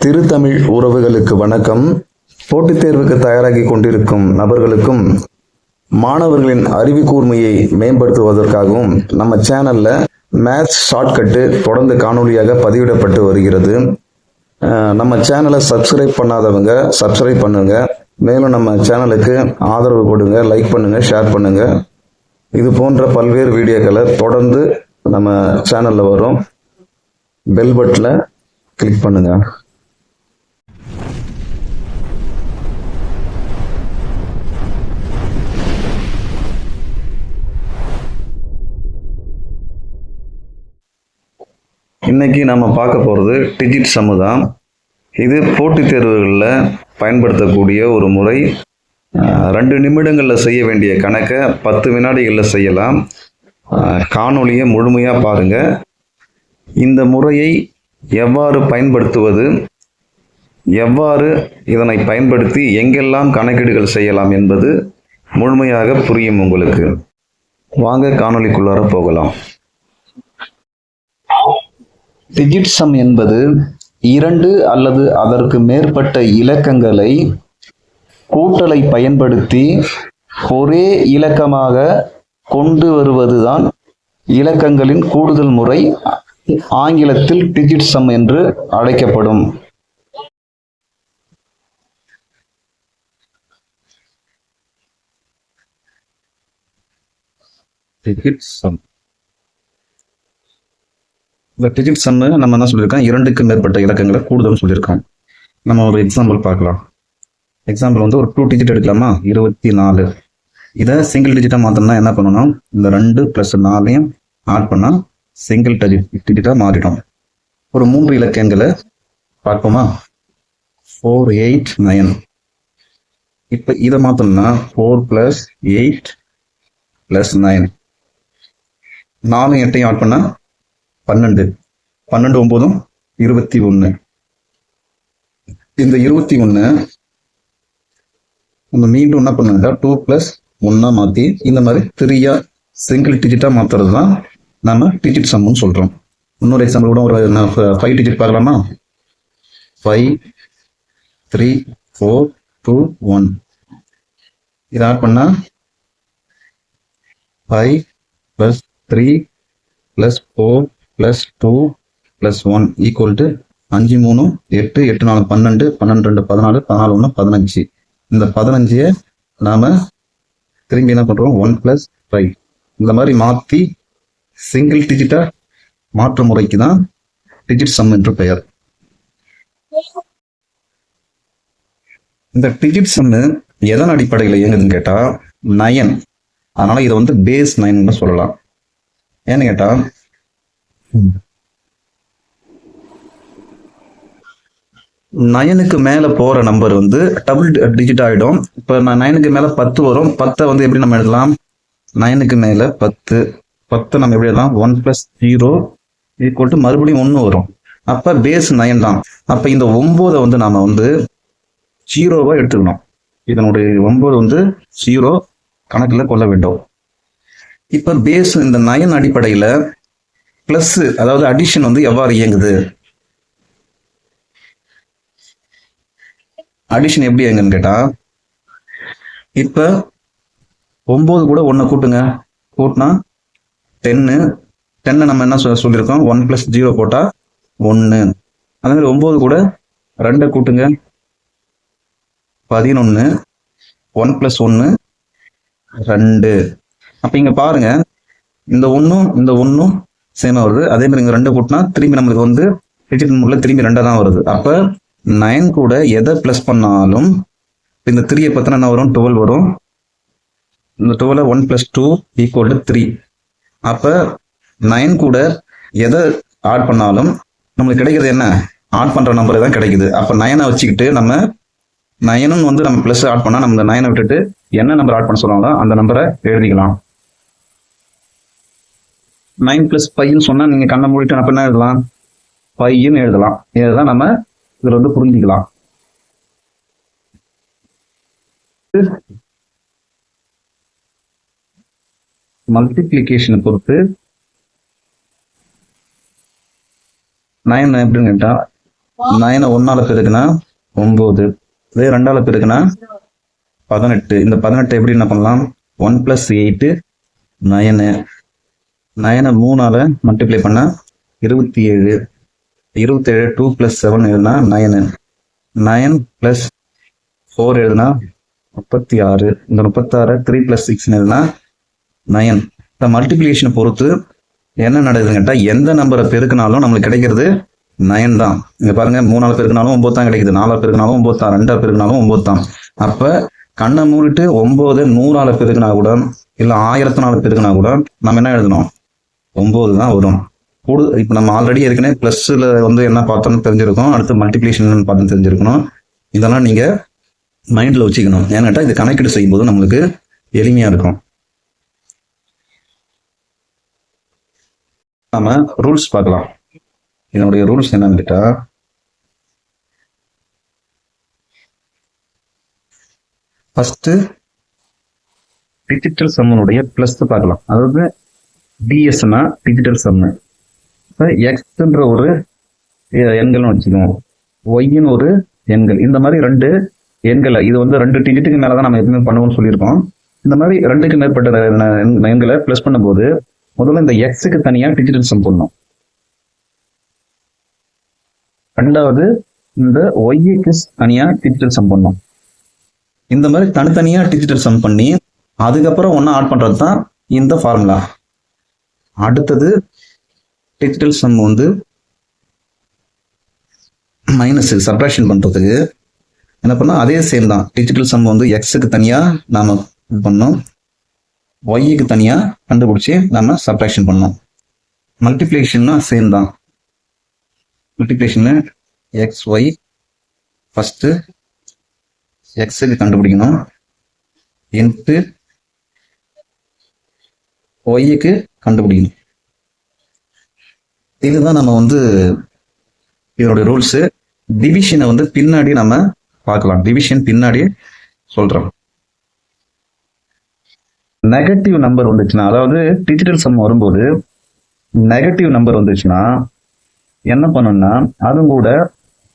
திருத்தமிழ் உறவுகளுக்கு வணக்கம். போட்டித் தேர்வுக்கு தயாராகி கொண்டிருக்கும் நபர்களுக்கும் மாணவர்களின் அறிவு கூர்மையை மேம்படுத்துவதற்காகவும் நம்ம சேனல்ல மேத்ஸ் ஷார்ட்கட்டு தொடர்ந்து காணொலியாக பதிவிடப்பட்டு வருகிறது. நம்ம சேனலை சப்ஸ்கிரைப் பண்ணாதவங்க சப்ஸ்கிரைப் பண்ணுங்க. மேலும் நம்ம சேனலுக்கு ஆதரவு கொடுங்க, லைக் பண்ணுங்க, ஷேர் பண்ணுங்க. இது போன்ற பல்வேறு வீடியோக்களை தொடர்ந்து நம்ம சேனல்ல வரும். பெல் பட்டனை கிளிக் பண்ணுங்க. இன்னைக்கு நம்ம பார்க்க போகிறது டிஜிட் சம்மு தான். இது போட்டித் தேர்வுகளில் பயன்படுத்தக்கூடிய ஒரு முறை. 2 நிமிடங்களில் செய்ய வேண்டிய கணக்கை 10 வினாடிகளில் செய்யலாம். காணொலியை முழுமையாக பாருங்கள். இந்த முறையை எவ்வாறு பயன்படுத்துவது, எவ்வாறு இதனை பயன்படுத்தி எங்கெல்லாம் கணக்கீடுகள் செய்யலாம் என்பது முழுமையாக புரியும் உங்களுக்கு. வாங்க காணொலிக்குள்ளார போகலாம். டிஜிட் சம் என்பது 2 அல்லது அதற்கு மேற்பட்ட இலக்கங்களை கூட்டலை பயன்படுத்தி ஒரே இலக்கமாக கொண்டு வருவதுதான் இலக்கங்களின் கூடுதல் முறை. ஆங்கிலத்தில் டிஜிட் சம் என்று அழைக்கப்படும். Digit sum. இந்த டிஜிட் சம்மு நம்ம என்ன சொல்லியிருக்கோம், 2க்கு மேற்பட்ட இலக்கங்களை கூடுதல் சொல்லியிருக்கோம். நம்ம ஒரு எக்ஸாம்பிள் பார்க்கலாம். எக்ஸாம்பிள் வந்து ஒரு 2 டிஜிட் எடுக்கலாமா, 24. இதை சிங்கிள் டிஜிட்டாக மாற்றணும்னா என்ன பண்ணணும், இந்த 2 + 4 ஆட் பண்ணால் சிங்கிள் டிஜிட்டாக மாறிடும். ஒரு 3 இலக்க எண்களை பார்ப்போமா, 4, 8, 9. இப்போ இதை மாற்றணும்னா 4 + 8 + 9. 4 8 ஆட் பண்ணால் 12. 12 9 21. இந்த 21 நம்ம மீண்டும் என்ன பண்ணுங்க, 2 + 1 மாற்றி இந்த மாதிரி 3 சிங்கிள் டிஜிட்டா மாத்துறது தான் நம்ம டிஜிட் சம்னு சொல்றோம். இன்னொரு எக்ஸாம்பிள் கூட ஒரு 5 டிஜிட் பார்க்கலாமா. 5 3 4 2 1. இதை ஆட் பண்ணா 5 + 3 + 4 + 2 + 1 = 5 3 8 8 4 12 12 2 14 14 1 15. இந்த 15 நாம திரும்பி என்ன பண்றோம், 1 + 5 இந்த மாதிரி மாற்றி சிங்கிள் டிஜிட்டா மாற்ற முறைக்கு தான் டிஜிட் சம் என்று பெயர். இந்த டிஜிட் சம்மு எதன் அடிப்படையில் இயங்குதுன்னு கேட்டா 9. அதனால இதை வந்து பேஸ் 9 சொல்லலாம். ஏன்னு கேட்டா 9க்கு மேல போற நம்பர் வந்து டபுள் டிஜிட் ஆயிடும். இப்ப 9க்கு மேல 10 வரும். 10 வந்து எப்படி நம்ம எழுதலாம், 9க்கு மேல 10 நம்ம எப்படி எழுதலாம், 1 + 0 = மறுபடியும் 1 வரும். அப்ப பேஸ் 9 தான். அப்ப இந்த 9 வந்து நாம வந்து 0வா எடுத்துக்கணும். இதனுடைய 9 வந்து 0 கணக்குல கொள்ள வேண்டும். இப்ப பேஸ் இந்த 9 அடிப்படையில பிளஸ், அதாவது அடிஷன் வந்து எவ்வாறு இயங்குது, அடிஷன் எப்படி இயங்குன்னு கேட்டா, இப்ப 9 கூட 1 கூட்டுங்க, கூட்டினா 10. 10 நம்ம என்ன சொல்லியிருக்கோம், 1 + 0 போட்டா 1. அதே மாதிரி 9 கூட 2 கூட்டுங்க, 11. 1 + 1 2. அப்ப இங்க பாருங்க, இந்த 1 சேமா வருது. அதே மாதிரி இங்க 2 கூட்டினா திரும்பி நம்மளுக்கு வந்து டிஜிட் முறையில் திரும்பி 2 தான் வருது. அப்ப 9 கூட எதை பிளஸ் பண்ணாலும் இந்த 3 பார்த்தா என்ன வரும், 12 வரும். இந்த 12 1 + 2 = 3. அப்ப 9 கூட எதை ஆட் பண்ணாலும் நம்மளுக்கு கிடைக்கிறது என்ன, ஆட் பண்ற நம்பர் தான் கிடைக்குது. அப்ப 9 வச்சுக்கிட்டு நம்ம 9 வந்து நம்ம பிளஸ் ஆட் பண்ணா நம்ம 9 விட்டுட்டு என்ன நம்பர் ஆட் பண்ண சொல்றாங்களோ அந்த நம்பரை எழுதிக்கலாம். 9 + 5 சொன்னா நீங்க கண்ணை மூடிட்டு அப்ப என்ன எழுதலாம், 5 எழுதலாம். இதுதான் நம்ம இதுல வந்து புரிஞ்சுக்கலாம். மல்டிப்ளிகேஷனை பொறுத்து 9 எப்படின்னு கேட்டா 9 1ஆல பெருக்குனா 9, இதே 2ஆல பெருக்குனா 18. இந்த 18 எப்படி என்ன பண்ணலாம்? 1 + 8 9, 9 3ஆல மல்டிப்ளை பண்ணா 27, 27 2 + 7 எழுதுனா 9, 9 + 4 எழுதுனா 36, இந்த 36 3 + 6 எழுதுனா 9. இந்த மல்டிபிளிகேஷனை பொறுத்து என்ன நடக்குதுன்னு கேட்டா, எந்த நம்பரை பெருக்கினாலும் நம்மளுக்கு கிடைக்கிறது 9 தான். இங்க பாருங்க, 3ஆல பெருக்கினாலும் 9 தான் கிடைக்குது, 4ஆல பெருக்கினாலும் 9 தான், 2ஆல பெருக்கினாலும் 9 தான். அப்ப கண்ணை மூடிட்டு 9 100ஆல பெருக்கினா கூட இல்ல 1000ஆல பெருக்கினா கூட நம்ம என்ன எழுதணும்? 9 தான் வரும். இப்ப நம்ம ஆல்ரெடி ஏற்கனவே பிளஸ்ல வந்து என்ன பார்த்தோம்னு தெரிஞ்சிருக்கோம், அடுத்து மல்டிபிளிகேஷன் பார்த்து தெரிஞ்சிருக்கணும். இதெல்லாம் நீங்க மைண்ட்ல வச்சுக்கணும். ஏன்னா இது கணக்கீடு செய்யும் போது நம்மளுக்கு எளிமையா இருக்கும். நாம ரூல்ஸ் பார்க்கலாம். இதனுடைய ரூல்ஸ் என்னன்னு கேட்டா, ஃபர்ஸ்ட் டிஜிட்டல் சம்முடைய பிளஸ் பார்க்கலாம். அதாவது டிஎஸ்னா டிஜிட்டல் சம்மு. இப்போ எக்ஸ்ன்ற ஒரு எண்கள்னு வச்சுக்கோங்க, ஒய்ன்னு ஒரு எண்கள். இந்த மாதிரி 2 எண்களை, இது வந்து 2 டிஜிட்டுக்கு மேலதான் நம்ம எதுவுமே பண்ணுவோம்னு சொல்லியிருக்கோம். இந்த மாதிரி 2க்கு மேற்பட்ட எண்களை பிளஸ் பண்ணும்போது முதல்ல இந்த எக்ஸுக்கு தனியா டிஜிட்டல் சம் போடணும். ரெண்டாவது இந்த ஒய்க்கு தனியா டிஜிட்டல் சம் பண்ணணும். இந்த மாதிரி தனித்தனியா டிஜிட்டல் சம் பண்ணி அதுக்கப்புறம் ஒன்னா ஆட் பண்றது தான் இந்த ஃபார்முலா. அடுத்தது டிஜிட்டல் சம் வந்து மைனஸ் சப்ட்ராக்ஷன் பண்றதுக்கு என்ன பண்ணா, அதே சேம் தான். டிஜிட்டல் சம் வந்து எக்ஸுக்கு தனியா நாம பண்ணோம், ஒய்க்கு தனியா கண்டுபிடிச்சி நாம சப்ட்ராக்ஷன் பண்ணோம். மல்டிப்ளிகேஷன்னா சேம் தான். மல்டிப்ளிகேஷன்ல எக்ஸ் ஒய் ஃபர்ஸ்ட் எக்ஸுக்கு கண்டுபிடிக்கணும், இன்ட்டு ஒய்க்கு கண்டுபிடிக்கணும். இதுதான் நம்ம வந்து இதனுடைய ரூல்ஸ். டிவிஷனை வந்து பின்னாடி நம்ம பார்க்கலாம், டிவிஷன் பின்னாடி சொல்றோம். நெகட்டிவ் நம்பர் வந்துச்சுன்னா, அதாவது டிஜிட்டல் சம் வரும்போது நெகட்டிவ் நம்பர் வந்துச்சுன்னா என்ன பண்ணணும்னா, அதுவும் கூட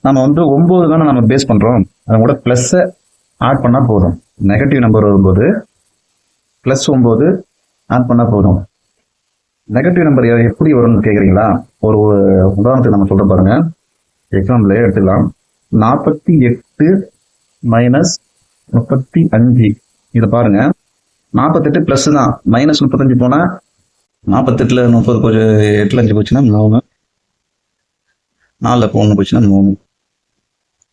நம்ம வந்து 9 தானே நம்ம பேஸ் பண்றோம், அது கூட பிளஸ் ஆட் பண்ணா போதும். நெகட்டிவ் நம்பர் வரும்போது +9 ஆட் பண்ணா போதும். நெகட்டிவ் நம்பர் எப்படி வரும்னு கேக்குறீங்களா? ஒரு உதாரணத்துக்கு நம்ம சொல்ற பாருங்க, எக்ஸாம்பிள் எடுத்துக்கலாம். 48 - 35. இதை பாருங்க, 48 பிளஸ் தான், -35 போனா 48ல 30 கொஞ்சம் 8ல 5 போச்சுன்னா 3, 4ல 1 போச்சுன்னா 3,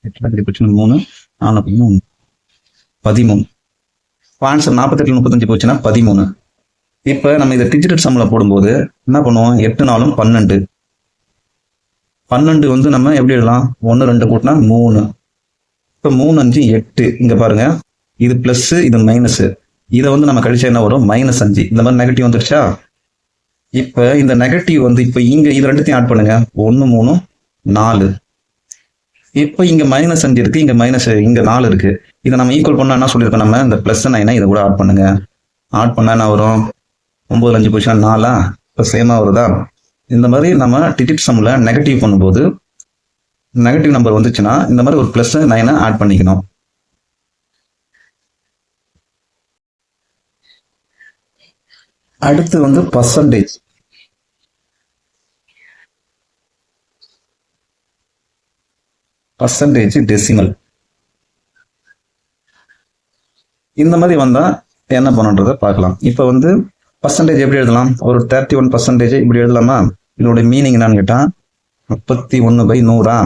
8ல 5 போச்சுன்னா 3, 4ல 1 13. ஆன்சர் 48ல 35 போச்சுன்னா 13. இப்ப நம்ம இதை டிஜிட்டல் சம்ல போடும்போது என்ன பண்ணுவோம்? 8 4 12. 12 வந்து நம்ம எப்படி எழுதலாம்? 1 2 கூட்டினா 3. இப்ப 3 5 8. இங்க பாருங்க, இது பிளஸ் இது மைனஸ். இதை வந்து நம்ம கழிச்சா என்ன வரும்? -5. இந்த மாதிரி நெகட்டிவ் வந்துருச்சா? இப்ப இந்த நெகட்டிவ் வந்து இப்ப இங்க இது ரெண்டுத்தையும் ஆட் பண்ணுங்க, 1 3 4. இப்ப இங்க -5 இருக்கு, இங்க இங்க 4 இருக்கு. இதை நம்ம ஈக்குவல் பண்ணா என்ன சொல்லியிருக்கோம்? நம்ம இந்த பிளஸ் 9 இதை கூட ஆட் பண்ணுங்க. ஆட் பண்ணா என்ன வரும்? 9 5 போச்சுன்னா 4. இப்ப சேமா வருதா? இந்த மாதிரி நம்ம டிஜிட் சம்ல நெகட்டிவ் பண்ணும்போது, நெகட்டிவ் நம்பர் வந்துச்சுன்னா இந்த மாதிரி ஒரு பிளஸ் 9 ஆட் பண்ணிக்கணும். அடுத்து வந்து பர்சன்டேஜ். பர்சன்டேஜ் டெசிமல் இந்த மாதிரி வந்தா என்ன பண்ணுன்றத பார்க்கலாம். இப்ப வந்து பர்சன்டேஜ் எப்படி எழுதலாம்? ஒரு 31% இப்படி எழுதலாமா? இதோட மீனிங் என்னன்னு கேட்டா 31/100.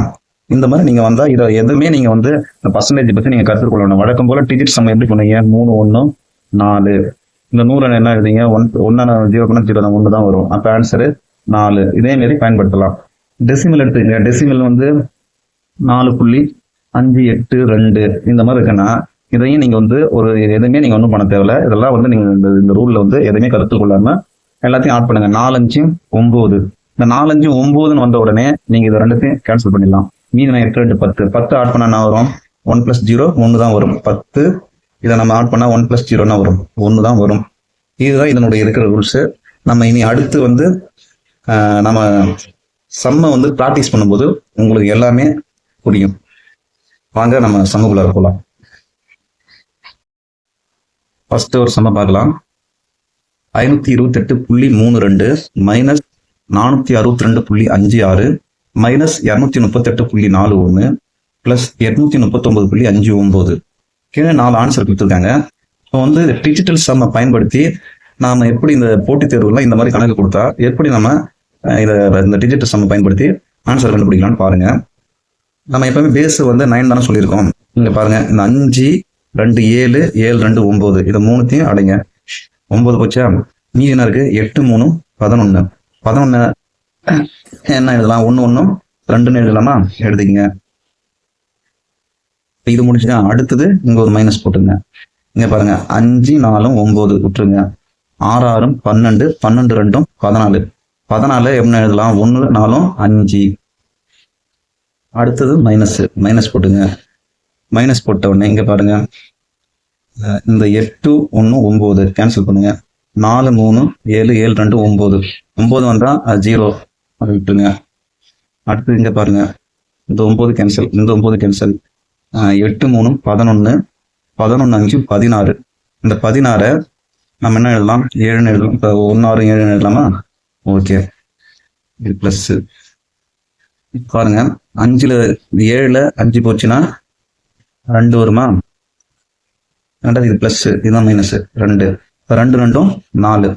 இந்த மாதிரி நீங்க வந்தா இதை எதுவுமே நீங்க வந்து இந்த பர்சன்டேஜ் பத்தி நீங்க கற்றுக்கொள்ளணும். வழக்கம் போல டிஜிட் சம் எப்படி பண்ணுவீங்க? 3 1 4. இந்த 100 என்ன எழுதிங்க? 1 0 1 தான் வரும். அப்ப ஆன்சரு 4. இதே மாதிரி பயன்படுத்தலாம். டெசிமல் எடுத்துங்க. டெசிமல் வந்து 4.582 இந்த மாதிரி இருக்குன்னா இதையும் நீங்க வந்து ஒரு எதுவுமே நீங்க ஒன்றும் பண்ண தேவையில்ல. இதெல்லாம் வந்து நீங்க இந்த ரூல்ல வந்து எதுவுமே கருத்தில் கொள்ளாம எல்லாத்தையும் ஆட் பண்ணுங்க. 4 5 9. இந்த 4 5 9ன்னு வந்த உடனே நீங்க இதை ரெண்டுத்தையும் கேன்சல் பண்ணிடலாம். மீதி 8 2 10. 10 ஆட் பண்ணா என்ன வரும்? 1 + 0 1 தான் வரும். 10 இதை நம்ம ஆட் பண்ணா 1 + 0 வரும், 1 தான் வரும். இதுதான் இதனுடைய இருக்கிற ரூல்ஸ். நம்ம இனி அடுத்து வந்து நம்ம சம்மை வந்து ப்ராக்டிஸ் பண்ணும்போது உங்களுக்கு எல்லாமே புரியும். வாங்க நம்ம சமக்குள்ள போகலாம். ஃபர்ஸ்ட் ஒரு சம பார்க்கலாம். 528.32 மைனஸ் 462.56 மைனஸ் 238.41 பிளஸ் 839.59. கீழே 4 ஆன்சர் கொடுத்துருக்காங்க. இப்போ வந்து டிஜிட்டல் சம்மை பயன்படுத்தி நாம எப்படி இந்த போட்டித் தேர்வுலாம் இந்த மாதிரி கணக்கு கொடுத்தா எப்படி நம்ம இந்த டிஜிட்டல் சம்மை பயன்படுத்தி ஆன்சர் கண்டுபிடிக்கலாம்னு பாருங்க. நம்ம எப்பவுமே பேஸ் வந்து 9 தானே சொல்லியிருக்கோம். இங்க பாருங்க, இந்த 5 2 7 7 2 9 இதை மூணுத்தையும் அடைங்க. 9 போச்சா, மீதி என்ன இருக்கு? 8 3 11. 11 என்ன எழுதலாம்? 1 1 2 எழுதலாமா? எழுதிக்கங்க. இது முடிச்சுன்னா அடுத்தது இங்க ஒரு மைனஸ் போட்டுங்க. இங்க பாருங்க, 5 4 9 விட்டுருங்க. 6 6 12 12 2 14. 14 என்ன எழுதலாம்? 1 4 5. அடுத்தது மைனஸ் போட்டுங்க. மைனஸ் போட்ட உடனே இங்க பாருங்க, இந்த 8 1 9 கேன்சல் பண்ணுங்க. 4 3 7 7 2 9. 9 வந்தா 0 விட்டுருங்க. அடுத்து இங்க பாருங்க, இந்த 9 கேன்சல், இந்த 9 கேன்சல். 8 3 11 11 5 16. இந்த 16 நம்ம என்ன எழுதலாம்? 7 எழுதலாம். இப்போ 1 6 7 எழுதலாமா? ஓகே, இது பிளஸ். பாருங்க, 5ல் 7ல் 5 போச்சுன்னா 2 வருமா? ரெண்டாவது இது பிளஸ், இதுதான் மைனஸ் 2. இப்போ 2 2 4.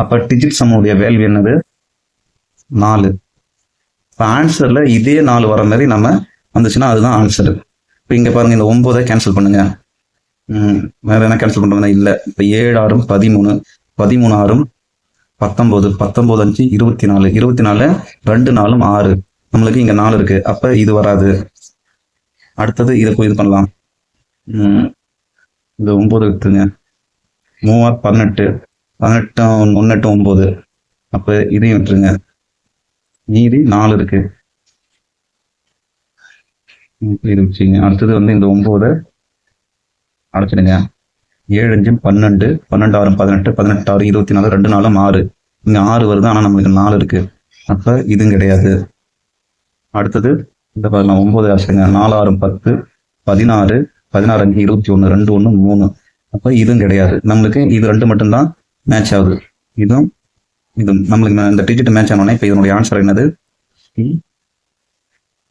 அப்போ டிஜிட் சம்முடைய வேல்யூ என்னது? 4. இப்போ ஆன்சர்ல இதே 4 வர மாதிரி நம்ம வந்துச்சுன்னா அதுதான் ஆன்சர். இப்போ இங்க பாருங்க, இந்த 9 கேன்சல் பண்ணுங்க. வேற என்ன கேன்சல் பண்றதுனா இல்லை. இப்போ 7 6 13 13 6 19 19 5 24 24 2 4 6. நம்மளுக்கு இங்க 4 இருக்கு. அப்ப இது வராது. அடுத்தது இதை போய் இது பண்ணலாம். இந்த 9 எடுத்துங்க. 3 18 18 1 9. அப்ப இதையும் விட்டுருங்க. மீதி 4 இருக்கு. இது வச்சுங்க. அடுத்தது வந்து இந்த 9 அடைச்சிடுங்க. 7 5 12 12 6 18 18 6 24 2 4 6. இங்க 6 வருது, ஆனா நம்மளுக்கு 4 இருக்கு. அப்ப இதுவும் கிடையாது. அடுத்தது இந்த பாருங்க, 9 ஆச்சுங்க. 4 6 10 16 16 5 21 2 1 3. அப்ப இதுவும் கிடையாது. நம்மளுக்கு இது 2 மட்டும்தான் மேட்ச் ஆகுது. இதுவும் நம்மளுக்கு இந்த டிஜிட் மேட்ச் ஆனோடனே இப்ப இதனுடைய ஆன்சர் என்னது?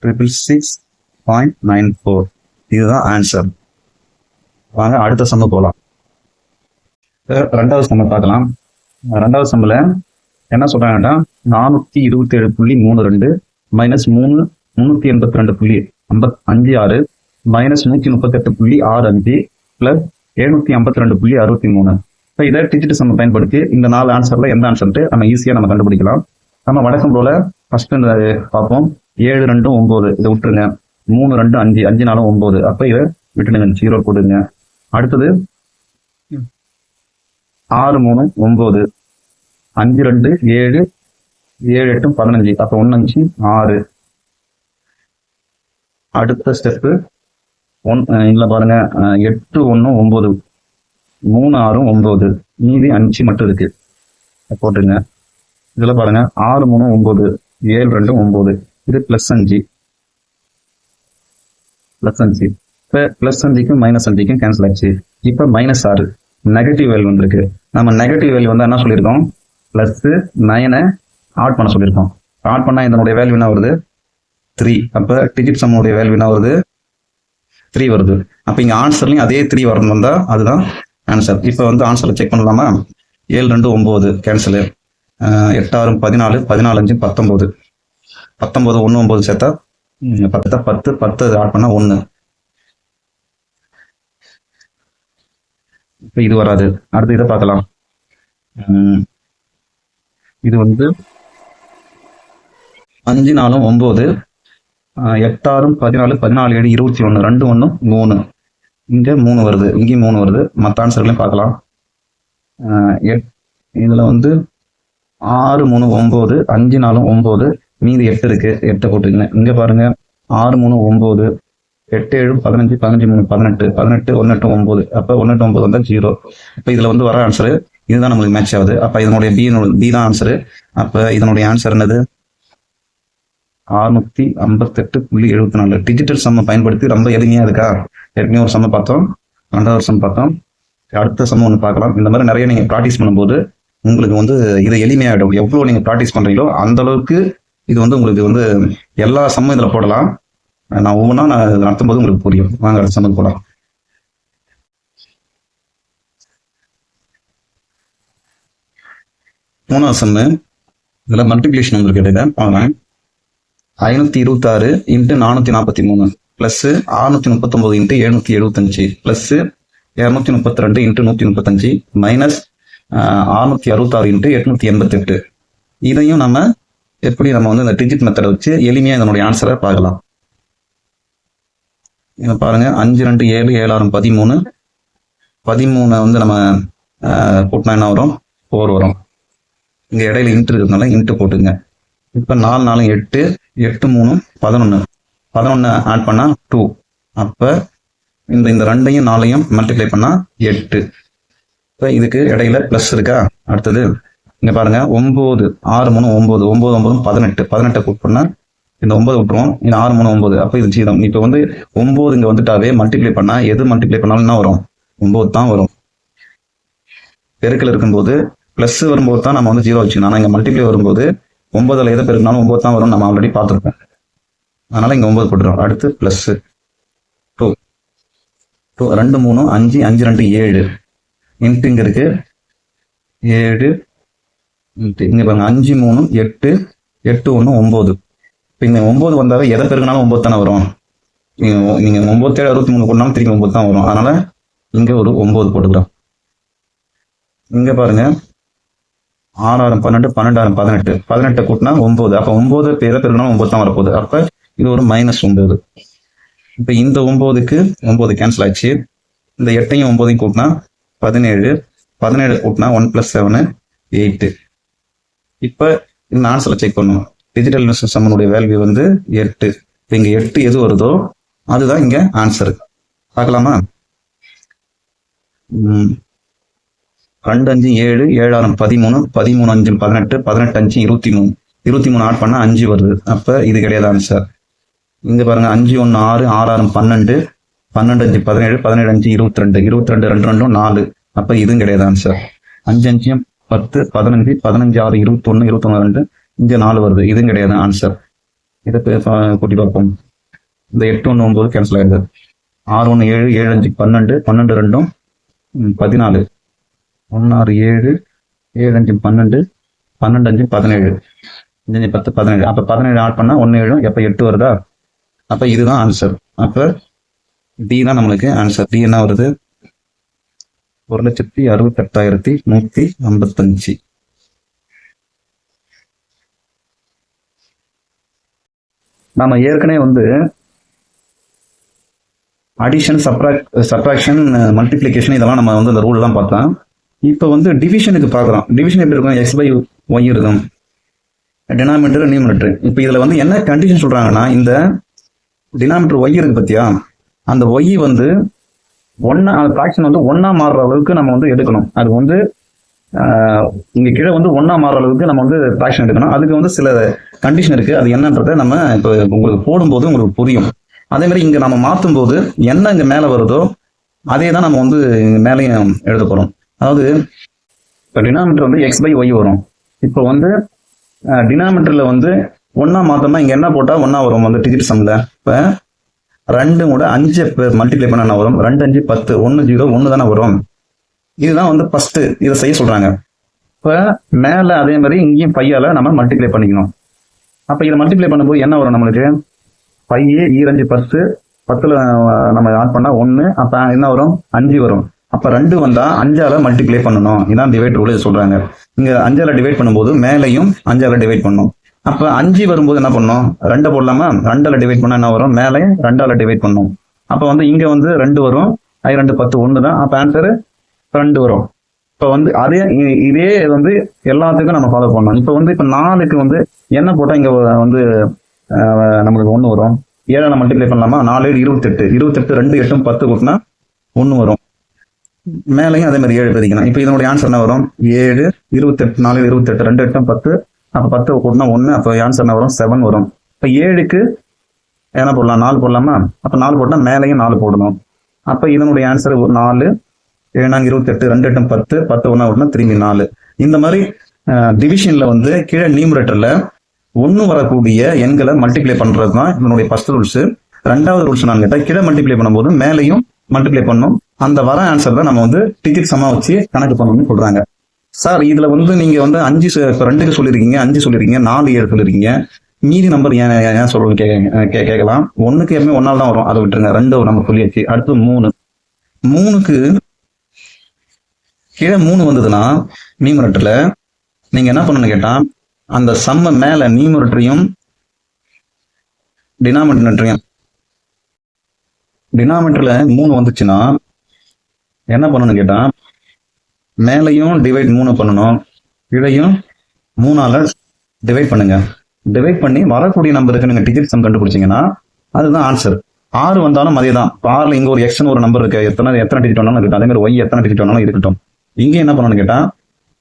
666.94. இதுதான் ஆன்சர். வாங்க அடுத்த சம்ம போகலாம். ரெண்டாவது சம்ம பார்க்கலாம். ரெண்டாவது சம்மில் என்ன சொல்றாங்கன்னா 427.32 மைனஸ் 382.56 மைனஸ் 138.65 பிளஸ் 752.63. இப்போ இதை டிஜிட் சம்ம பயன்படுத்தி இந்த 4 ஆன்சர்ல எந்த ஆன்சர்ட்டு நம்ம ஈஸியாக நம்ம கண்டுபிடிக்கலாம். நம்ம வழக்கம் போல ஃபர்ஸ்ட் பார்ப்போம். 7 2 9 இதை விட்டுருங்க. 3 2 5 5 4 9. அப்போ இதை விட்டுடுங்க, 0 போடுங்க. அடுத்தது 6 3 9 5 2 7 7 8 15. அப்ப 1 5 6. அடுத்த ஸ்டெப்பு இதுல பாருங்க, 8 1 9 3 6 9. மீதி 5 மட்டும் இருக்கு, போட்டுருங்க. இதுல பாருங்க 6 3 9 7 2 9. இது பிளஸ் 5 பிளஸ் 5. இப்ப பிளஸ் 5க்கும் மைனஸ் 5க்கும் கேன்சல் ஆச்சு. இப்ப -6 நெகட்டிவ் வேல்யூ வந்திருக்கு. நம்ம நெகட்டிவ் வேல்யூ வந்து என்ன சொல்லியிருக்கோம்? பிளஸ் 9 ஆட் பண்ண சொல்லியிருக்கோம். ஆட் பண்ணா இதனுடைய வேல்யூ என்ன வருது? 3. அப்ப டிஜிட் சம்முடைய வேல்யூ என்ன வருது? 3 வருது. அப்ப இங்க ஆன்சர்லயும் அதே 3 வரணும் தான், அதுதான் ஆன்சர். இப்ப வந்து ஆன்சரை செக் பண்ணலாமா? 7 2 9 கேன்சல். 8 6 14 14 5 19 19 1 9 சேர்த்தா 10 10 ஆட் பண்ணா 1. இப்ப இது வராது. அடுத்து இதை பார்க்கலாம். இது வந்து 5 4 9 8 6 14 14 7 21 2 1 3. இங்க 3 வருது, இங்கேயும் 3 வருது. மற்ற ஆன்சர்களையும் பார்க்கலாம். இதுல வந்து 6 3 9 5 4 9. மீதி 8 இருக்கு, 8 போட்டுருங்க. இங்க பாருங்க 6 3 9 8 7 15 15 3 18 18 1 8 9. அப்ப 1 8 9 வந்தா 0. இப்ப இதுல வந்து வர ஆன்சரு இதுதான் நம்மளுக்கு மேட்ச் ஆகுது. அப்ப இதனுடைய பி தான் ஆன்சரு. அப்ப இதனுடைய ஆன்சர் என்னது? 658.74 டிஜிட்டல் சம்மை பயன்படுத்தி ரொம்ப எளிமையா இருக்கா? ஏற்கனவே ஒரு சம்மை பார்த்தோம், ரெண்டாவது ஒரு சம் பார்த்தோம், அடுத்த சம் ஒன்று பார்க்கலாம். இந்த மாதிரி நிறைய நீங்க ப்ராக்டிஸ் பண்ணும்போது உங்களுக்கு வந்து இது எளிமையாயிடும். எவ்வளவு நீங்க ப்ராக்டிஸ் பண்றீங்களோ அந்த அளவுக்கு இது வந்து உங்களுக்கு வந்து எல்லா சம்மும் இதுல போடலாம். நான் ஒவ்வொன்றா நடத்தும் போது உங்களுக்கு புரியும். வாங்க அடுத்த சம்முக்கு போடலாம். மூணாவது சம்மு, இதுல மல்டிபிளேஷன் உங்களுக்கு இடையில பாருங்க. 526 × 443 பிளஸ் 639 × 775 பிளஸ் 232 × 135 மைனஸ் 666 × 888. இதையும் நம்ம எப்படி நம்ம வந்து இந்த டிஜிட் மெத்தடை வச்சு எளிமையா இதனுடைய ஆன்சரை பார்க்கலாம். இதை பாருங்க, 5 2 7 7 6 13. 13 வந்து நம்ம கூட்டினா என்ன வரும்? 4 வரும். இங்க இடையில இன்ட்டு இருக்கிறதுனால இன்ட்டு போட்டுங்க. இப்ப 4 4 8 8 3 11. 11 ஆட் பண்ணா 2. அப்ப இந்த 2ஐயும் 4ஐயும் மல்டிப்ளை பண்ணா 8. இப்ப இதுக்கு இடையில பிளஸ் இருக்கா? அடுத்தது இங்க பாருங்க, 9 6 3 9 9 9 18. 18 கூட் பண்ணா இந்த 9 விட்டுருவோம், இந்த 6 3 9. அப்ப இது ஜீரம். இப்ப வந்து 9 இங்க வந்துட்டாவே மல்டிப்ளை பண்ணா எது மல்டிப்ளை பண்ணாலும் என்ன வரும்? 9 தான் வரும். பெருக்கல் இருக்கும்போது பிளஸ் வரும்போது தான் நம்ம வந்து 0 வச்சுக்கணும். ஆனா இங்க மல்டிப்ளை வரும்போது 9ல எதை பெருக்கினாலும் 9 தான் வரும். நம்ம ஆல்ரெடி பார்த்துருப்போம். அதனால இங்க 9 போட்டுறோம். அடுத்து பிளஸ் 2 2 3 5 5 2 7 இன்ட்டு இங்க இருக்கு 7 இங்க பாருங்க 5 3 8 8 1 9. இப்ப இங்க 9 வந்தாவே எதை பெருக்கினாலும் 9 தானே வரும். நீங்க 9 7 63 போட்டாலும் திருப்பி 9 தான் வரும். அதனால இங்க ஒரு 9 போட்டுக்கிறோம். இங்க பாருங்க 6 6 12 12 6 18. 18 கூட்டினா 9. அப்ப 9 எதை பெருக்கினாலும் 9 தான் வரப்போகுது. அப்ப இது ஒரு -9. இப்ப இந்த 9க்கு 9 கேன்சல் ஆச்சு. இந்த 8ஐயும் 9ஐயும் கூட்டினா 17. 17 கூட்டினா 1 + 7 8. இப்ப இந்த ஆன்சரை செக் பண்ணும். டிஜிட்டல் சம்மனுடைய வேல்யூ வந்து 8. இங்க 8 எது வருதோ அதுதான் இங்க ஆன்சர். பார்க்கலாமா? 2 5 7 7 6 13 13 5 18 18 5 23 23 ஆட் பண்ணா 5 வருது. அப்ப இது கிடையாது ஆன்சர். இங்க பாருங்க 5 1 6 6 6 12 12 5 17 17 5 22 22 2 2 4. அப்ப இதுவும் கிடையாது ஆன்சர். 5 5 10 15 15 6 21 21 2 இங்க 4 வருது. இதுவும் கிடையாது ஆன்சர். இதை கூட்டி பார்ப்போம். இந்த 8 1 9 கேன்சல் ஆயிடுது. 6 1 7 7 5 12 12 2 14 1 6 7 7 5 12 12 5 17 5 10 17. அப்ப 17 ஆட் பண்ணா 1 7. எப்ப 8 வருதா? அப்ப இதுதான் ஆன்சர். அப்ப டி தான் நம்மளுக்கு ஆன்சர். டி என்ன வருது? 1,68,155. நாம ஏற்கனவே வந்து அடிஷன் சப்ராக்ஷன் மல்டிப்ளிகேஷன் இதெல்லாம் நம்ம வந்து இந்த ரூல் எல்லாம் பார்த்தோம். இப்ப வந்து டிவிஷனுக்கு பார்க்குறோம். டிவிஷன் எப்படி இருக்கும்? x/y இருக்கும், டினாமினேட்டர் நியூமரேட்டர். இப்ப இதுல வந்து என்ன கண்டிஷன் சொல்றாங்கன்னா, இந்த டினாமினேட்டர் y இருக்கு பத்தியா, அந்த y வந்து ஃபிராக்ஷன் வந்து 1 மாறுற அளவுக்கு நம்ம வந்து எடுக்கணும். அது வந்து இங்க கீழே வந்து 1 மாறுற அளவுக்கு நம்ம வந்து ஃபிராக்ஷன் எடுக்கணும். அதுக்கு வந்து சில கண்டிஷன் இருக்கு. அது என்னன்றதை நம்ம இப்போ உங்களுக்கு போடும்போது உங்களுக்கு புரியும். அதே மாதிரி இங்க நம்ம மாற்றும் போது என்ன இங்க மேல வருதோ அதே தான் நம்ம வந்து மேலையும் எழுத போறோம். அதாவது இப்போ டினாமினேட்டர் வந்து x/y வரும். இப்போ வந்து டினாமினேட்டர்ல வந்து 1 மாத்தோம்னா இங்க என்ன போட்டா 1 வரும் வந்து டிஜிட் சம்ல. இப்ப 2 கூட 5 மல்டிப்ளை பண்ண என்ன வரும்? 2 5 10 1 0 1 தானே வரும். இதுதான் வந்து ஃபர்ஸ்ட் இதை செய்ய சொல்றாங்க. இப்ப மேல அதே மாதிரி இங்கேயும் 5ஆல நம்ம மல்டிப்ளை பண்ணிக்கணும். அப்ப இதை மல்டிப்ளை பண்ணும்போது என்ன வரும் நம்மளுக்கு? 5 2 10 10ல நம்ம ஆட் பண்ணா 1. அப்ப என்ன வரும்? 5 வரும். அப்ப 2 வந்தா 5ஆல மல்டிப்ளை பண்ணணும். இதான் டிவைட் ரூல் சொல்றாங்க. இங்க 5ஆல டிவைட் பண்ணும்போது மேலையும் 5ஆல டிவைட் பண்ணணும். அப்ப 5 வரும்போது என்ன பண்ணணும்? 2 போடலாமா? 2ஆல டிவைட் பண்ணா என்ன வரும்? மேலே 2ஆல டிவைட் பண்ணணும். அப்ப வந்து இங்க வந்து 2 வரும். 2 10 1 தான். அப்ப ஆன்சர் 2 வரும். இப்ப வந்து இதே வந்து எல்லாத்துக்கும் நம்ம ஃபாலோ பண்ணணும். இப்ப வந்து இப்ப 4க்கு வந்து என்ன போட்டா இங்க வந்து நம்மளுக்கு 1 வரும். 7ஆல மல்டிப்ளை பண்ணலாமா? 4 28 28 2 8 10 கூட்டினா 1 வரும். மேலையும் அதே மாதிரி 7 பெருக்கணும். இப்ப இதனுடைய ஆன்சர் என்ன வரும்? 7 28 4 28 2 8 10. அப்ப 10 கூட்டினா 1. அப்ப ஆன்சர் என்ன வரும்? 7 வரும். இப்போ 7க்கு என்ன போடலாம், 4 போடலாமா? அப்போ 4 போட்டால் மேலேயும் 4 போடணும். அப்போ இதனுடைய ஆன்சர் 4, 7 28, 2 8 10, 10 1 ஓட்டினா திரும்பி 4. இந்த மாதிரி டிவிஷன்ல வந்து கீழே நியூமரேட்டர்ல 1 வரக்கூடிய எண்களை மல்டிப்ளை பண்றது தான் இதனுடைய ஃபர்ஸ்ட் ரூல்ஸ். ரெண்டாவது ரூல்ஸ் நான் கேட்டால் கீழே மல்டிப்ளை பண்ணும்போது மேலையும் மல்டிப்ளை பண்ணணும். அந்த வர ஆன்சர் தான் நம்ம வந்து டிஜிட் சமா வச்சு கணக்கு பண்ணணும்னு சொல்றாங்க. சார் இதுல வந்து நீங்க வந்து 5 2க்கு சொல்லிருக்கீங்க, 5 சொல்லிருக்கீங்க, 4 7 சொல்லிருக்கீங்க, மீதி நம்பர் ஏன் சொல்றது கேட்கலாம். 1க்கு எப்பவுமே 1 தான் வரும், அதை விட்டுருங்க. 2 நம்ம சொல்லியாச்சு. அடுத்து 3க்கு கீழே 3 வந்ததுன்னா நியூமரேட்டர்ல நீங்க என்ன பண்ணணும்னு கேட்டா அந்த சம்ம மேல நியூமரேட்டரையும் டினாமினேட்டர்ல 3 வந்துச்சுன்னா என்ன பண்ணணும்னு கேட்டா மேலையும் டிவைட் 3 பண்ணணும், கீழையும் 3ஆல டிவைட் பண்ணுங்க. டிவைட் பண்ணி வரக்கூடிய நம்பருக்கு நீங்க டிஜிட் சம் கண்டுபிடிச்சீங்கன்னா அதுதான் ஆன்சர். 6 வந்தாலும் அதே தான். 6ல இங்க ஒரு எக்ஸ்னு ஒரு நம்பர் இருக்கு, எத்தனை டிஜிட் வேணாலும் இருக்கட்டும். அதே மாதிரி ஒய் எத்தனை டிஜிட் வேணாலும் இருக்கட்டும். இங்க என்ன பண்ணணும்னு கேட்டா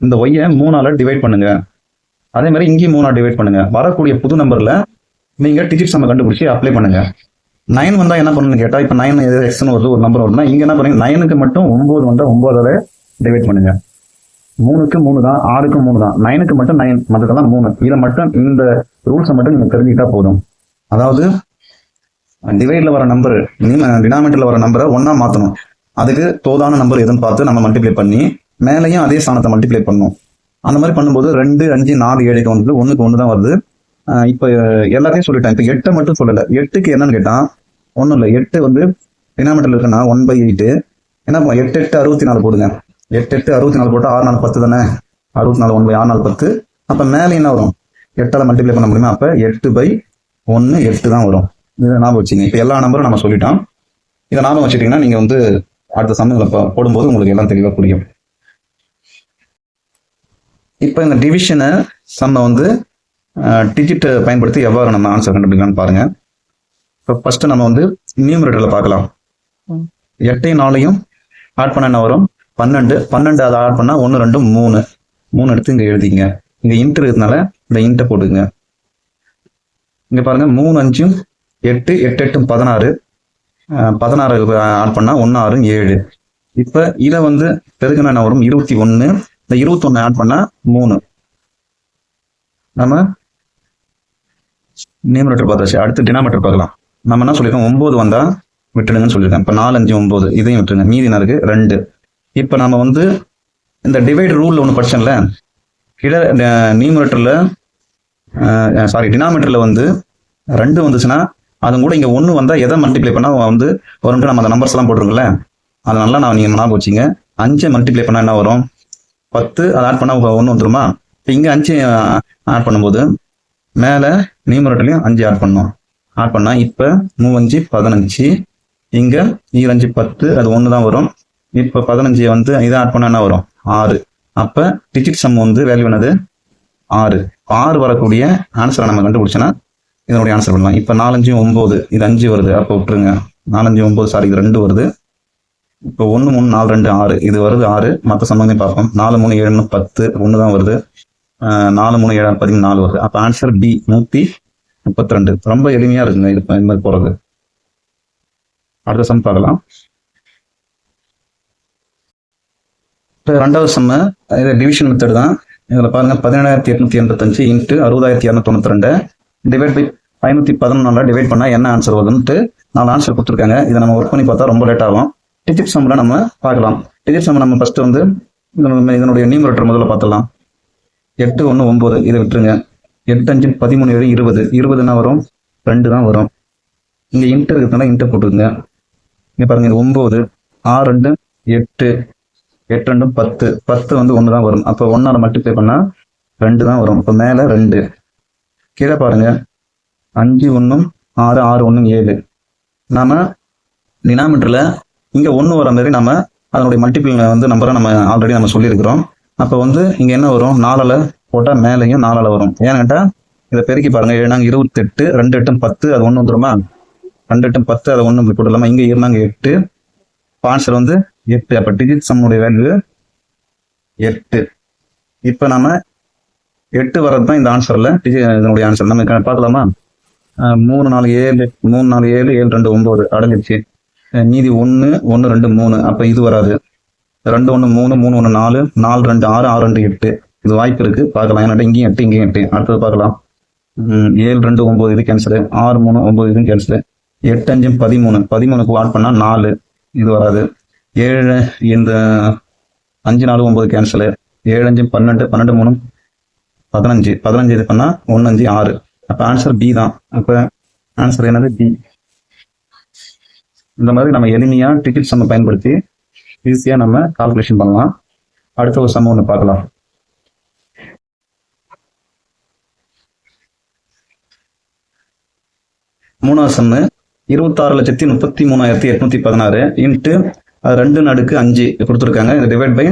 இந்த ஒய்யை 3ஆல டிவைட் பண்ணுங்க. அதே மாதிரி இங்கேயும் 3ஆல் டிவைட் பண்ணுங்க. வரக்கூடிய புது நம்பர்ல நீங்க டிஜிட் சம் கண்டுபிடிச்சி அப்ளை பண்ணுங்க. 9 வந்தா என்ன பண்ணணும்னு கேட்டா இப்ப 9 எக்ஸ்னு வருது, ஒரு நம்பர் வருதுன்னா இங்க என்ன பண்ணுங்க, 9க்கு மட்டும் 9 வந்தா 9ஆல டிவைட் பண்ணுங்க. 3க்கு 3 தான், 6க்கு 3 தான், 9க்கு மட்டும் 9, மற்றதெல்லாம் 3. இதை மட்டும் இந்த ரூல்ஸை மட்டும் நீங்க தெரிஞ்சுக்கிட்டா போதும். அதாவது டிவைட்ல வர நம்பர் டினாமினேட்டர்ல வர நம்பரை 1ஆ மாத்தணும். அதுக்கு தோதான நம்பர் எதுன்னு பார்த்து நம்ம மல்டிப்ளை பண்ணி மேலையும் அதே ஸ்தானத்தை மல்டிப்ளை பண்ணணும். அந்த மாதிரி பண்ணும்போது 2 5 4 7க்கு வந்து 1க்கு 1 தான் வருது. இப்ப எல்லாத்தையும் சொல்லிட்டேன். இப்ப 8 மட்டும் சொல்லல. 8க்கு என்னன்னு கேட்டா ஒன்றும் இல்லை. 8 வந்து டினாமினேட்டர்ல இருக்குன்னா 1/8. என்ன 8 8 64 போடுங்க. 8 8 64 போட்டா 6 4 10 தானே. 64 1/6 4 10. அப்ப மேலே என்ன வரும், 8ஆல மல்டிப்ளை பண்ண முடியுமா? அப்ப 8/1 8 தான் வரும். இதை ஞாபகம் வச்சுங்க. இப்ப எல்லா நம்பரும் நம்ம சொல்லிட்டோம். இதை ஞாபகம் வச்சுட்டீங்கன்னா நீங்க வந்து அடுத்த சமயங்களை போடும்போது உங்களுக்கு எல்லாம் தெளிவாக புரியும். இப்போ இந்த டிவிஷனை சம்ம வந்து டிஜிட் பயன்படுத்தி எவ்வாறு நம்ம ஆன்சர் கண்டுபிடிக்கலாம்னு பாருங்க. இப்போ ஃபர்ஸ்ட் நம்ம வந்து நியூமரேட்டர்ல பார்க்கலாம். 8 4 ஆட் பண்ண என்ன வரும், 12 அதை ஆட் பண்ணா 1 2 3 எடுத்து இங்க எழுதிங்க. இங்க இன்ட் இருக்கிறதுனால இந்த இன்ட்டை போட்டுங்க. இங்க பாருங்க 3 5 8 8 8 16 ஆட் பண்ணா 1 6 7. இப்ப இதை வந்து பெருக்குனா என்ன வரும், 21. இந்த 21 ஆட் பண்ணா 3. நம்ம நியூமரேட்டர் பார்த்தாச்சு. அடுத்து டினாமினேட்டர் பார்க்கலாம். நம்ம என்ன சொல்லியிருக்கோம், 9 வந்தா விட்டுடுங்கன்னு சொல்லியிருக்கேன். இப்ப 4 5 9 இதையும் விட்டுருங்க. மீதி என்ன இருக்கு, 2. இப்ப நம்ம வந்து இந்த டிவைட் ரூல் ஒன்று படிச்சோம்ல, கீழே நியூமரேட்டர்ல டினாமினேட்டர்ல வந்து 2 வந்துச்சுன்னா அது கூட இங்க 1 வந்தா எதை மல்டிப்ளை பண்ணா வந்து ஒரு நம்ம அந்த நம்பர்ஸ் எல்லாம் போட்டுருங்கல்ல, அது நல்லா நீங்க ஞாபகம் வச்சுங்க. 5 மல்டிப்ளை பண்ணா என்ன வரும், 10. அதை ஆட் பண்ணா 1 வந்துருமா. இங்க 5 ஆட் பண்ணும்போது மேல நியூமரேட்டர்லயும் 5 ஆட் பண்ணோம். ஆட் பண்ணா இப்ப 3 5 15, இங்க 5 10, அது 1 தான் வரும். இப்ப 15 வந்து இதை ஆட் பண்ணா என்ன வரும், 6. அப்ப டிஜிட் சம் வந்து வேல்யூ என்னது, 6. 6 வரக்கூடிய ஆன்சரை நம்ம கண்டுபிடிச்சோன்னா இதனுடைய ஆன்சர் பண்ணலாம். இப்ப 4 5 9, இது 5 வருது, அப்ப விட்டுருங்க. 4 5 9 இது 2 வருது. இப்போ 1 3 4 2 6 இது வருது 6. மற்ற சம்பந்தம் பார்ப்போம். 4 3 7 10 1 தான் வருது. 4 3 7 14 வருது. அப்ப ஆன்சர் பி 132. ரொம்ப எளிமையா இருக்குங்க இது மாதிரி போறது. அடுத்த சம் பார்க்கலாம். ரெண்டாவது சம்ம இது டிவிஷன் மெத்தட் தான். இதுல பாருங்க 17885 இன்ட்டு 60292 டிவைட் பை 514 டிவைட் பண்ணா என்ன ஆன்சர் வருதுன்ட்டு 4 ஆன்சர் கொடுத்துருக்காங்க. இதை நம்ம ஒர்க் பண்ணி பார்த்தா ரொம்ப லேட் ஆகும். டிஜிட் சம்ல நம்ம பார்க்கலாம். டிஜிட் சம் நம்ம ஃபர்ஸ்ட் வந்து இதனுடைய நியூமரேட்டர் முதல்ல பார்த்துலாம். 8 1 9 இதை விட்டுருங்க. 8 5 13 7 20 20 என்ன வரும், 2 தான் வரும். இங்க இன்ட் இருக்கிறதுனால இன்ட்டை போட்டுருங்க. இங்க பாருங்க 9 6 2 8 8 2 10 10 வந்து 1 தான் வரும். அப்போ 1ஆல மல்டிப்ளை பண்ணா 2 தான் வரும். இப்போ மேல 2. கீழே பாருங்க 5 1 6 6 1 7. நாம டினாமினேட்டர்ல இங்க 1 வர மாதிரி நம்ம அதனுடைய மல்டிபிள் வந்து நம்பரை நம்ம ஆல்ரெடி நம்ம சொல்லியிருக்கிறோம். அப்போ வந்து இங்க என்ன வரும், 4ஆல போட்டா மேலையும் 4ஆல வரும். ஏன்னு கேட்டா இதை பெருக்கி பாருங்க. 7 28 2 8 10 அது 1 வந்துருமா. 2 8 10 அது 1 போட்டுடலாமா. இங்க 7 8. ஆன்சர் வந்து 8. அப்ப டிஜிட் சம்முடைய வேல்யூ 8. இப்ப நாம 8 வரது தான் இந்த ஆன்சர்ல இதனுடைய ஆன்சர் நம்ம பார்க்கலாமா. 3 4 7 3 4 7 7 2 9 அடைஞ்சிருச்சு. மீதி 1 1 2 3. அப்ப இது வராது. 2 1 3 3 1 4 4 2 6 6 2 8. இது வாய்ப்பு இருக்கு, பார்க்கலாம். ஏன்னா இங்கேயும் 8 இங்கேயும் 8. அடுத்தது பார்க்கலாம். 7 2 9 இது கேன்சல். 6 3 9 இதுவும் கேன்சல். 8 5 13. 13க்கு ஆட் பண்ணா 4. இது வராது. 7 இந்த 5 4 9 கேன்சல். 7 5 12 12 3 15. 15 இது பண்ணா 1 5 6. அப்ப ஆன்சர் பி தான். அப்ப ஆன்சர் என்னது? பி. இந்த மாதிரி நம்ம எளிமையா டிக்கெட் சம்ம பயன்படுத்தி ஈஸியா நம்ம கால்குலேஷன் பண்ணலாம். அடுத்த ஒரு சம்ம ஒன்று பார்க்கலாம். மூணாவது சம்மு 26,33,816 இன்ட்டு 2/5 கொடுத்துருக்காங்க. இதை டிவைட் பை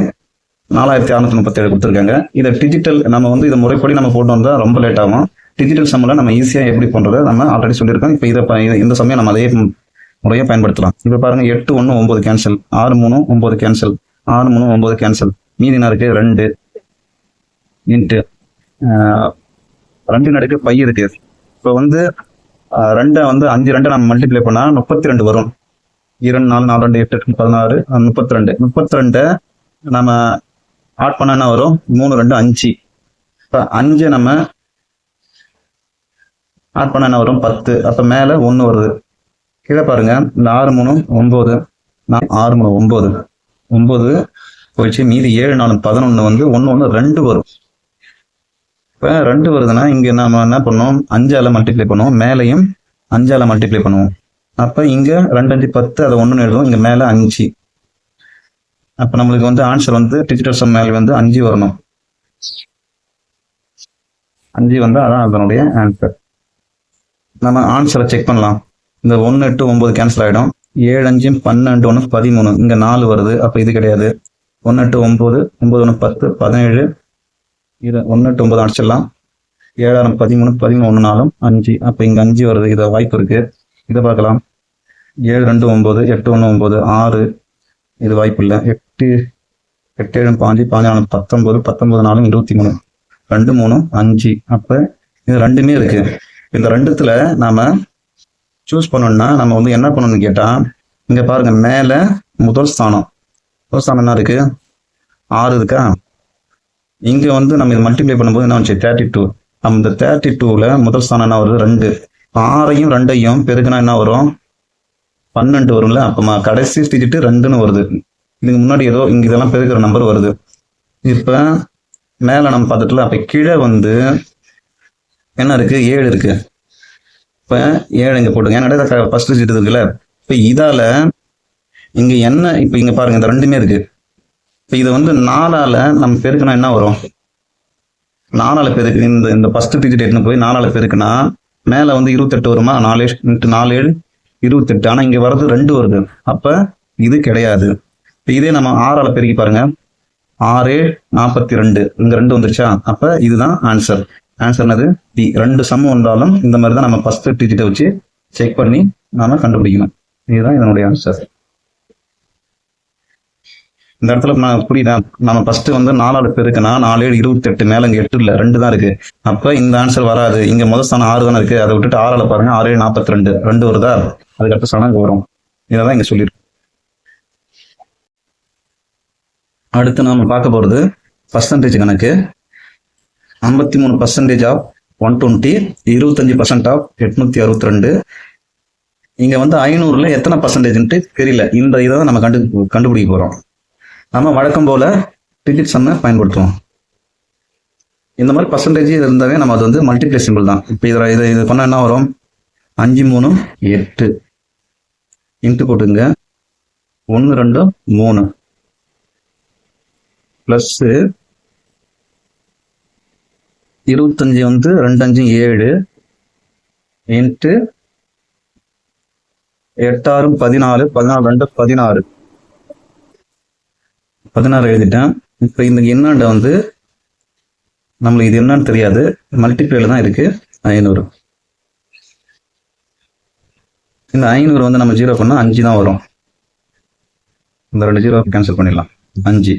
4,637 கொடுத்துருக்காங்க. இதை டிஜிட்டல் நம்ம வந்து இதை முறைப்படி நம்ம போட்டு வந்தால் ரொம்ப லேட் ஆகும். டிஜிட்டல் சம்மில் நம்ம ஈஸியாக எப்படி பண்ணுறது நம்ம ஆல்ரெடி சொல்லியிருக்கோம். இப்போ இந்த சமயம் நம்ம அதே முறையை பயன்படுத்தலாம். இப்போ பாருங்க, 8 1 9 கேன்சல், 6 3 9 கேன்சல், 6 3 9 கேன்சல், மீதி என்ன இருக்கு? 2 இன்ட்டு 2 பை இருக்கு. இப்போ வந்து 2 வந்து 5 2 நம்ம மல்டிப்ளை பண்ணா 32 வரும். 2 4 4 2 8 16 32. 32 நம்ம ஆட் பண்ண என்ன வரும்? 3 2 5. இப்போ 5 நம்ம ஆட் பண்ண என்ன வரும்? 10. அப்ப மேல 1 வருது. கீழே பாருங்க, இந்த 6 3 9 6 3 9 9 போயிடுச்சு. மீதி 7 4 11 வந்து 1 1 2 வரும். இப்ப 2 வருதுன்னா இங்க நம்ம என்ன பண்ணோம்? 5ஆல மல்டிப்ளை பண்ணுவோம். மேலையும் 5ஆல மல்டிப்ளை பண்ணுவோம். அப்ப இங்க 2 5 10, அதை 1 எழுதுவோம். இங்க மேல 5. அப்ப நம்மளுக்கு வந்து ஆன்சர் வந்து டிஜிட்டல் சம் மேல வந்து 5 வரணும். 5 வந்தா அதான் அதனுடைய ஆன்சர். நம்ம ஆன்சரை செக் பண்ணலாம். இந்த 1 8 9 கேன்சல் ஆகிடும். 7 5 12 1 13. இங்க 4 வருது. அப்ப இது கிடையாது. 1 8 9 9 1 10 17. இது 1 8 9 அடிச்சிடலாம். 7 6 13 13 1 4 5. அப்ப இங்க 5 வருது. இதை வாய்ப்பு இருக்கு. இதை பார்க்கலாம். 7 2 9 8 1 9 6. இது வாய்ப்பு இல்லை. 8 8 7 5 14 19 19 4 23 2 3 5. அப்ப இது ரெண்டுமே இருக்கு. இந்த ரெண்டுத்துல நாம சூஸ் பண்ணணும்னா நம்ம வந்து என்ன பண்ணணும்னு கேட்டா, இங்க பாருங்க, மேல முதல் ஸ்தானம் என்ன இருக்கு? 6 இருக்கா? இங்க வந்து நம்ம இதை மல்டிப்ளை பண்ணும்போது என்ன வந்துச்சு? 32. அந்த 32ல முதல் ஸ்தானம் என்ன வருது? 2. 6ஐயும் 2ஐயும் பெருக்குனா என்ன வரும்? 12 வரும்ல. அப்ப கடைசி டிஜிட் 2ன்னு வருது. இதுக்கு முன்னாடி ஏதோ இங்க இதெல்லாம் பெருக்கிற நம்பர் வருது. இப்ப மேல நம்ம பார்த்துட்டுல, அப்ப கீழே வந்து என்ன இருக்கு? 7 இருக்கு. இப்ப 7 இங்க போட்டுங்க. ஏன்னா ஃபர்ஸ்ட் டிஜிட் இருக்குல்ல. இப்ப இதால இங்க என்ன? இப்ப இங்க பாருங்க, இந்த ரெண்டுமே இருக்கு. இப்ப இதை வந்து 4ஆல நம்ம பெருக்குனா என்ன வரும்? 4ஆல பெருக்கு. இந்த ஃபர்ஸ்ட் டிஜிட் எடுத்து போய் 4ஆல பெருக்குனா மேல வந்து 28 வருமா? 4 × 4 7 28. ஆனா இங்க வர்றது 2 வருது. அப்ப இது கிடையாது. இதே நம்ம 6ஆல பெருக்கி பாருங்க. 6 42. இங்க 2 வந்துருச்சா? அப்ப இதுதான் ஆன்சர். ஆன்சர் என்னது? டி. 2 சம் வந்தாலும் இந்த மாதிரி தான் நம்ம ஃபர்ஸ்ட் டிஜிட்டை வச்சு செக் பண்ணி நாம கண்டுபிடிக்கணும். இதுதான் இதனுடைய ஆன்சர். இந்த இடத்துல நான் புரியுதா? நம்ம ஃபர்ஸ்ட் வந்து 4ஆல பெருக்குனா 4 7 28. மேல இங்க 8 இல்ல, 2 தான் இருக்கு. அப்ப இந்த ஆன்சர் வராது. இங்க முதல் ஸ்தானம் 6 தானே இருக்கு. அதை விட்டுட்டு 6ஆல பாருங்க. 6 7 42 2 வருதா? அதுக்கு அடுத்த ஸ்தானம் இங்க வரும். இதான் இங்க சொல்லிருக்கு. அடுத்து நாம பார்க்க போறது பர்சன்டேஜ் கணக்கு. 53% ஆஃப் 120, 25% ஆஃப் 862. இங்க வந்து 500ல எத்தனை பர்சன்டேஜ்ன்ட்டு தெரியல. இந்த இதை தான் நம்ம கண்டுபிடிக்க போறோம். நம்ம வழக்கம் போல டிஜிட் சம்மை பயன்படுத்துவோம். இந்த மாதிரி பர்சன்டேஜ் இருந்தாவே நம்ம அது வந்து மல்டிப்ளை சிம்பிள் தான். இப்போ இது பண்ண என்ன வரும்? 5 3 8 இன்ட்டு போட்டுங்க. 1 2 3 பிளஸ் 25 வந்து 2 5 7 இன்ட்டு 8 6 14 14 2 16 16 எழுதிட்டேன். இப்போ இந்த எண்ணாண்ட வந்து நம்மளுக்கு இது என்னன்னு தெரியாது. மல்டிப்ளைல தான் இருக்கு 500. இந்த 500 வந்து நம்ம 0 பண்ணா 5 தான் வரும். இந்த 2 0 கேன்சல் பண்ணிடலாம். 5.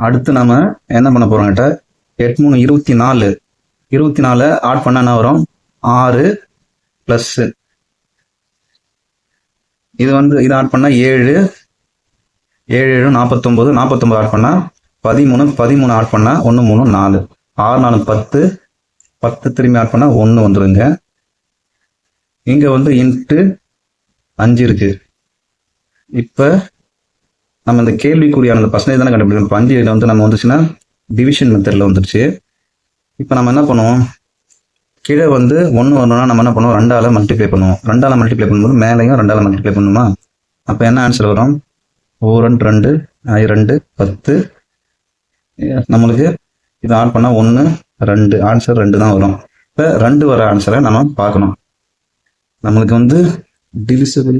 அடுத்து நம்ம என்ன பண்ண போறோம்? 8 3 24 24 ஆட் பண்ணா என்ன வரும்? 6 ப்ளஸ் இது வந்து இது ஆட் பண்ணால் 7 7 7 49 49 ஆட் பண்ணால் 13 13 ஆட் பண்ணால் 1 3 4 6 4 10 10 திரும்பி ஆட் பண்ணால் 1 வந்துடுங்க. இங்கே வந்து இன்ட்டு 5 இருக்கு. இப்போ நம்ம இந்த கேள்விக்குறியான அந்த பர்சன்டேஜ் தானே கண்டுபிடிக்கணும். இப்போ 5 வந்து நம்ம வந்துச்சுன்னா டிவிஷன் மெத்தடில் வந்துருச்சு. இப்போ நம்ம என்ன பண்ணுவோம், கீழே வந்து 1 வரணும்னா நம்ம என்ன பண்ணுவோம், 2ஆல் மல்டிப்ளை பண்ணுவோம். 2ஆல் மல்டிப்ளை பண்ணும்போது மேலேயும் 2ஆல் மல்டிப்ளை பண்ணுமா? அப்போ என்ன ஆன்சர் வரும், 4 2 2 10. நம்மளுக்கு இது ஆட் பண்ணால் 1 2 ஆன்சர் 2 தான் வரும். இப்போ 2 வர ஆன்சரை நம்ம பார்க்கணும். நம்மளுக்கு வந்து டிவிசிபிள்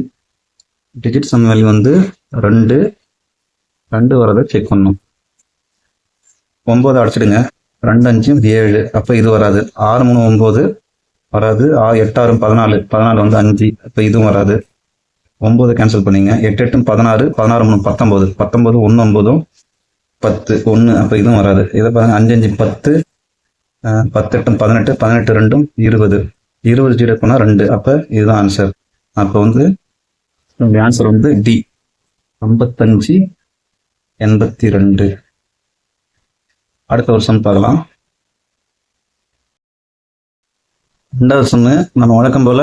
டிஜிட் சம் வேல்யூ வந்து 2 வரதை செக் பண்ணணும். 9 அடிச்சிடுங்க, 2 5 7. அப்போ இது வராது. 6 3 9 வராது. 8 6 14 14 வந்து 5. அப்போ இதுவும் வராது. 9 கேன்சல் பண்ணிங்க. 8 8 16 16 3 19 19 1 9 10 1. அப்போ இதுவும் வராது. இதை பாருங்க, 5 5 10 10 8 18 18 2 20 20 ஜீரோ பண்ணால் 2. அப்போ இதுதான் ஆன்சர். அப்போ வந்து ஆன்சர் வந்து டி 55 82. அடுத்த ஒரு சம் பார்க்கலாம். 2வது சம்மு நம்ம வழக்கம் போல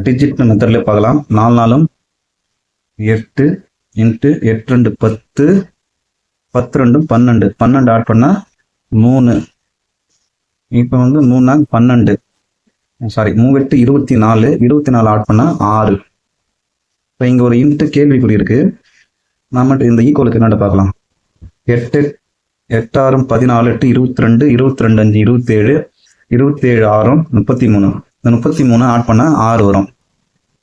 டிஜிட் மெத்தட்ல பார்க்கலாம். 4 4 8 இன்ட்டு 8 2 10 10 2 12 12 ஆட் பண்ணா 3. இப்போ வந்து 3 12 சாரி 3 8 24 24 ஆட் பண்ணா 6. இப்போ இங்க ஒரு இன்ட்டு கேள்விக்குறி இருக்கு. நம்ம இந்த ஈக்குவலுக்கு என்னென்ன பார்க்கலாம். 8 8 6 14 8 22 22 5 27 27 6 33. இந்த 33 ஆட் பண்ணா 6 வரும்.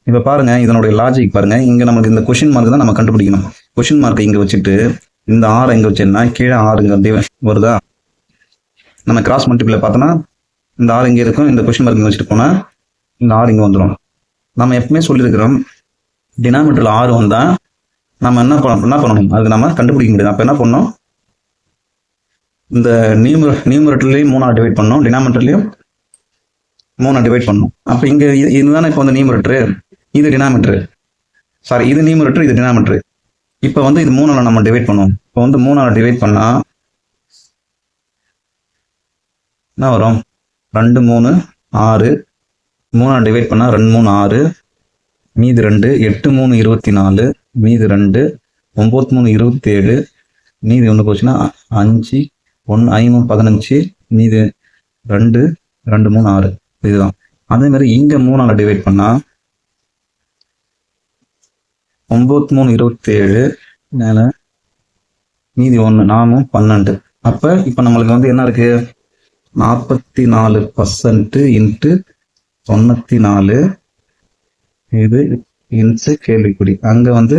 இப்ப பாருங்க, இதனுடைய லாஜிக் பாருங்க. இங்க நமக்கு இந்த கொஸ்டின் மார்க் தான் நம்ம கண்டுபிடிக்கணும். கொஸ்டின் மார்க் இங்க வச்சுட்டு இந்த 6 இங்க வச்சேன்னா கீழே 6 வருதா. நம்ம கிராஸ் மல்டிப்ளை பார்த்தோம்னா இந்த 6 இங்க இருக்கும், இந்த கொஸ்டின் மார்க் இங்க வச்சுட்டு போனா இந்த 6 இங்க வந்துடும். நம்ம எப்பவுமே சொல்லியிருக்கிறோம், டினாமினேட்டர்ல 6 வந்தா நம்ம என்ன பண்ணணும், அதுக்கு நம்ம கண்டுபிடிக்க முடியாது. அப்ப என்ன பண்ணணும், இந்த நியூமரேட்டர்லையும் 3 டிவைட் பண்ணணும், டினாமினேட்டர்லையும் 3 டிவைட் பண்ணணும். அப்ப இங்க இதுதானே இப்போ வந்து நியூமரேட்டர், இது டினாமினேட்டர், சாரி இது நியூமரேட்டர், இது டினாமினேட்டர். இப்போ வந்து இது 3ஆல நம்ம டிவைட் பண்ணுவோம். இப்போ வந்து 3ஆல டிவைட் பண்ணா என்ன வரும், 2 3 6. 3ஆல டிவைட் பண்ணா 2 3 6, மீது 2 8 3 24, மீது 2 9 3 27, மீது 1 போச்சுன்னா 5 1 5 15, மீது 2 2 3 6. இதுதான். அதே மாதிரி இங்க 3ஆல டிவைட் பண்ணா 9 3 27 மேல மீதி 1 4 12. அப்ப இப்ப நம்மளுக்கு வந்து என்ன இருக்கு, 44% இன்ட்டு 94. இது இன்ட்டு கேள்விக்குறி. அங்க வந்து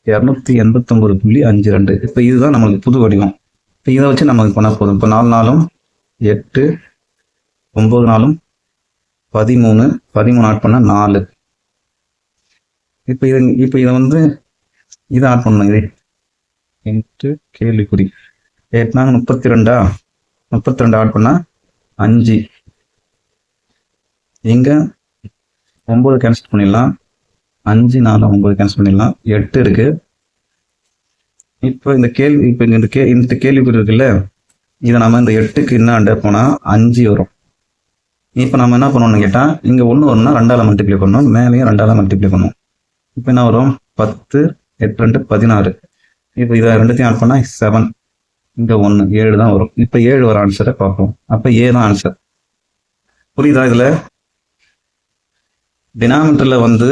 289.52. இப்ப இதுதான் நம்மளுக்கு புது வடிவம். இப்ப இதை வச்சு நமக்கு பண்ண போதும். இப்ப 4 4 8 9 4 13 13 ஆட் பண்ணா 4. இப்ப இதை வந்து இதை ஆட் பண்ணணும். இது இன்ட்டு கேள்விக்குறி 8 4 32 32 ஆட் பண்ணா 5. இங்க 9 கேன்சல் பண்ணிடலாம். 5 4 9 கேன்சல் பண்ணிடலாம். 8 இருக்கு. இப்போ இந்த கேள்விக்குறி இருக்குல்ல, இதை நம்ம இந்த 8க்கு என்ன அண்டை போனா 5 வரும். இப்போ நம்ம என்ன பண்ணணும்னு கேட்டா, இங்க 1 வரும்னா 2ஆல மல்டிப்ளை பண்ணணும், மேலேயும் 2ஆல மல்டிப்ளை பண்ணணும். இப்போ என்ன வரும், 10 8 2 16. இப்போ இதை ரெண்டுத்தையும் ஆட் பண்ணா 7. இங்க 1 7 தான் வரும். இப்போ 7 வர ஆன்சரை பார்ப்போம். அப்ப ஏ தான் ஆன்சர். புரியுதா? இதுல டினாமினேட்டர்ல வந்து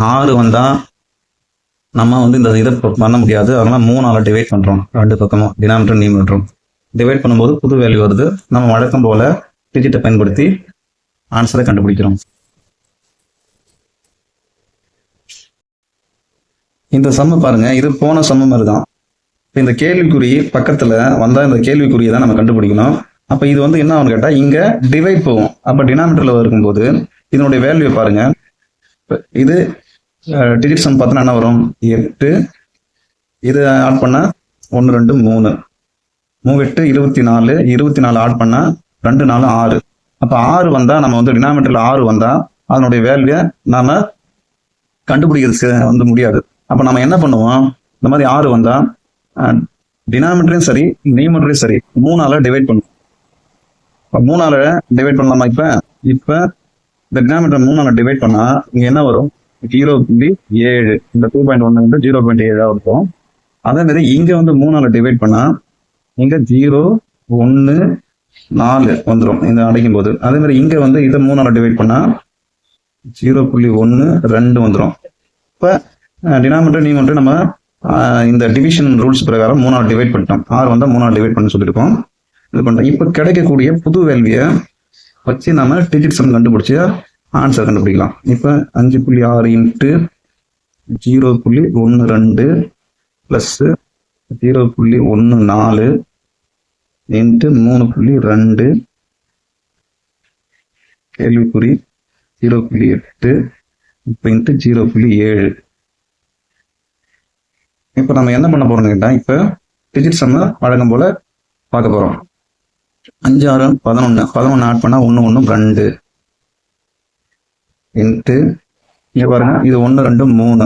6 வந்தா நம்ம வந்து இந்த இதை பண்ண முடியாது. அதனால 3ஆல டிவைட் பண்றோம். ரெண்டு பக்கமும் டினாமினேட்டர் நியூமரேட்டரும் டிவைட் பண்ணும்போது புது வேல்யூ வருது. நம்ம வழக்கம் போல டிஜிட்டை பயன்படுத்தி ஆன்சரை கண்டுபிடிக்கிறோம். இந்த சம்ம பாருங்க, இது போன சம்ம மாதிரி தான். இப்போ இந்த கேள்விக்குறி பக்கத்துல வந்தா இந்த கேள்விக்குறியை தான் நம்ம கண்டுபிடிக்கணும். அப்ப இது வந்து என்ன ஆகும்னு கேட்டா, இங்க டிவைட் போகும். அப்ப டினாமினேட்டர்ல இருக்கும்போது இதனுடைய வேல்யூ பாருங்க. இது டிஜிட் சம் பார்த்தோன்னா என்ன வரும், 8. இது ஆட் பண்ணா 1 2 3 3 8 24 24 ஆட் பண்ணா 2 4 6. அப்போ 6 வந்தால் நம்ம வந்து டினாமினேட்டரில் 6 வந்தால் அதனுடைய வேல்யூ நாம கண்டுபிடிக்கிறது வந்து முடியாது. அப்போ நம்ம என்ன பண்ணுவோம், இந்த மாதிரி 6 வந்தால் டினாமினேட்டரையும் சரி நியூமரேட்டரையும் சரி 3ஆல் டிவைட் பண்ணுவோம். 3ஆல் டிவைட் பண்ணலாமா? இப்போ இந்த டினாமினேட்டர் 3ஆல் டிவைட் பண்ணால் இங்கே என்ன வரும்? 0.7. இந்த 2.1 வந்து 0.7 இருக்கும். அதே மாதிரி இங்கே வந்து 3ஆல் டிவைட் பண்ணால் இங்கே 0.14 வந்துடும் இந்த அடைக்கும் போது. அதே மாதிரி இங்கே வந்து இதை 3ஆல் டிவைட் பண்ணால் 0.12 வந்துடும். இப்போ டினாமினேட்டர் நியூமரேட்டர் நம்ம இந்த டிவிஷன் ரூல்ஸ் பிரகாரம் 3ஆல் டிவைட் பண்ணிட்டோம். 6 வந்தால் 3ஆல் டிவைட் பண்ண சொல்லியிருக்கோம். இது பண்ணுறோம். இப்போ கிடைக்கக்கூடிய புது வேல்வியை வச்சு நம்ம டிஜிட் சம் கண்டுபிடிச்சி ஆன்சர் கண்டுபிடிக்கலாம். இப்போ 5.6 இன்ட்டு 0.12 ப்ளஸ் 0.14 இன்ட்டு 3.2 கேள்விக்குறி 0.8 இப்போ இன்ட்டு 0.7. இப்போ நம்ம என்ன பண்ண போறோம்னு கேட்டால் இப்போ டிஜிட் சம்ம வழக்கம் போல பார்க்க போறோம். 5 6 11 ஆட் பண்ணா 1 1 2 இன்ட்டு இங்க பாருங்க இது 1 2 3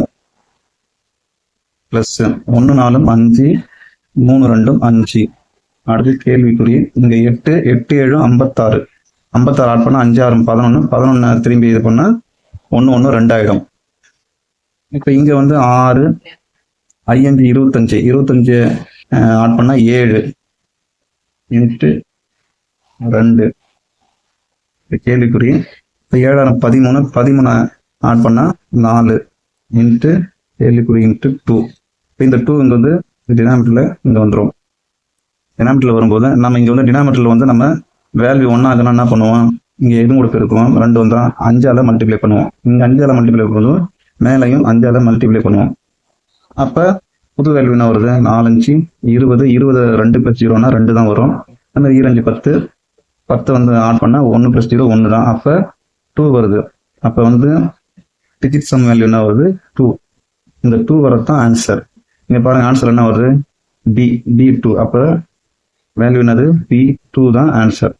பிளஸ் 1 4 5 3 2 5. அடுத்து கேள்விக்குறி இங்க 8 8 7 56 ஆட் பண்ணா 5 6 11 திரும்பி இது பண்ணா 1 1 2 ஆயிடும். இப்போ இங்க வந்து 6 5 25 ஆட் பண்ணா 7 இன்ட்டு 2 கேள்விக்குறி. இப்போ 7 13 ஆட் பண்ணா 4 இன்ட்டு கேள்விக்குறி இன்ட்டு 2. இப்போ இந்த 2 இங்கே வந்து டினாமினேட்டர்ல இங்கே வந்துடும். டினாமினேட்டர்ல வரும்போது நம்ம இங்கே வந்து டினாமினேட்டர்ல வந்து நம்ம வேல்யூ 1 ஆகுதுன்னா என்ன பண்ணுவோம், இங்கே எதுவும் கூட இருக்கும் 2 வந்தா 5ஆல் மல்டிப்ளை பண்ணுவோம். இங்கே 5ஆல் மல்டிப்ளை பண்ணுவோம், மேலையும் 5ஆல் மல்டிப்ளை பண்ணுவோம். அப்போ புது வேல்யூ என்ன வருது? 4 5 20 2 + 0னா 2 தான் வரும். அந்த மாதிரி 2 5 10 வந்து ஆட் பண்ணால் 1 + 0 1 தான். அப்போ 2 வருது. அப்போ வந்து டிஜிட் சம் வேல்யூ என்ன வருது? 2. இந்த 2 வரது தான் ஆன்சர். இங்கே பாருங்க ஆன்சர் என்ன வருது? D2. அப்போ வேல்யூ என்னது? D2 தான் ஆன்சர்.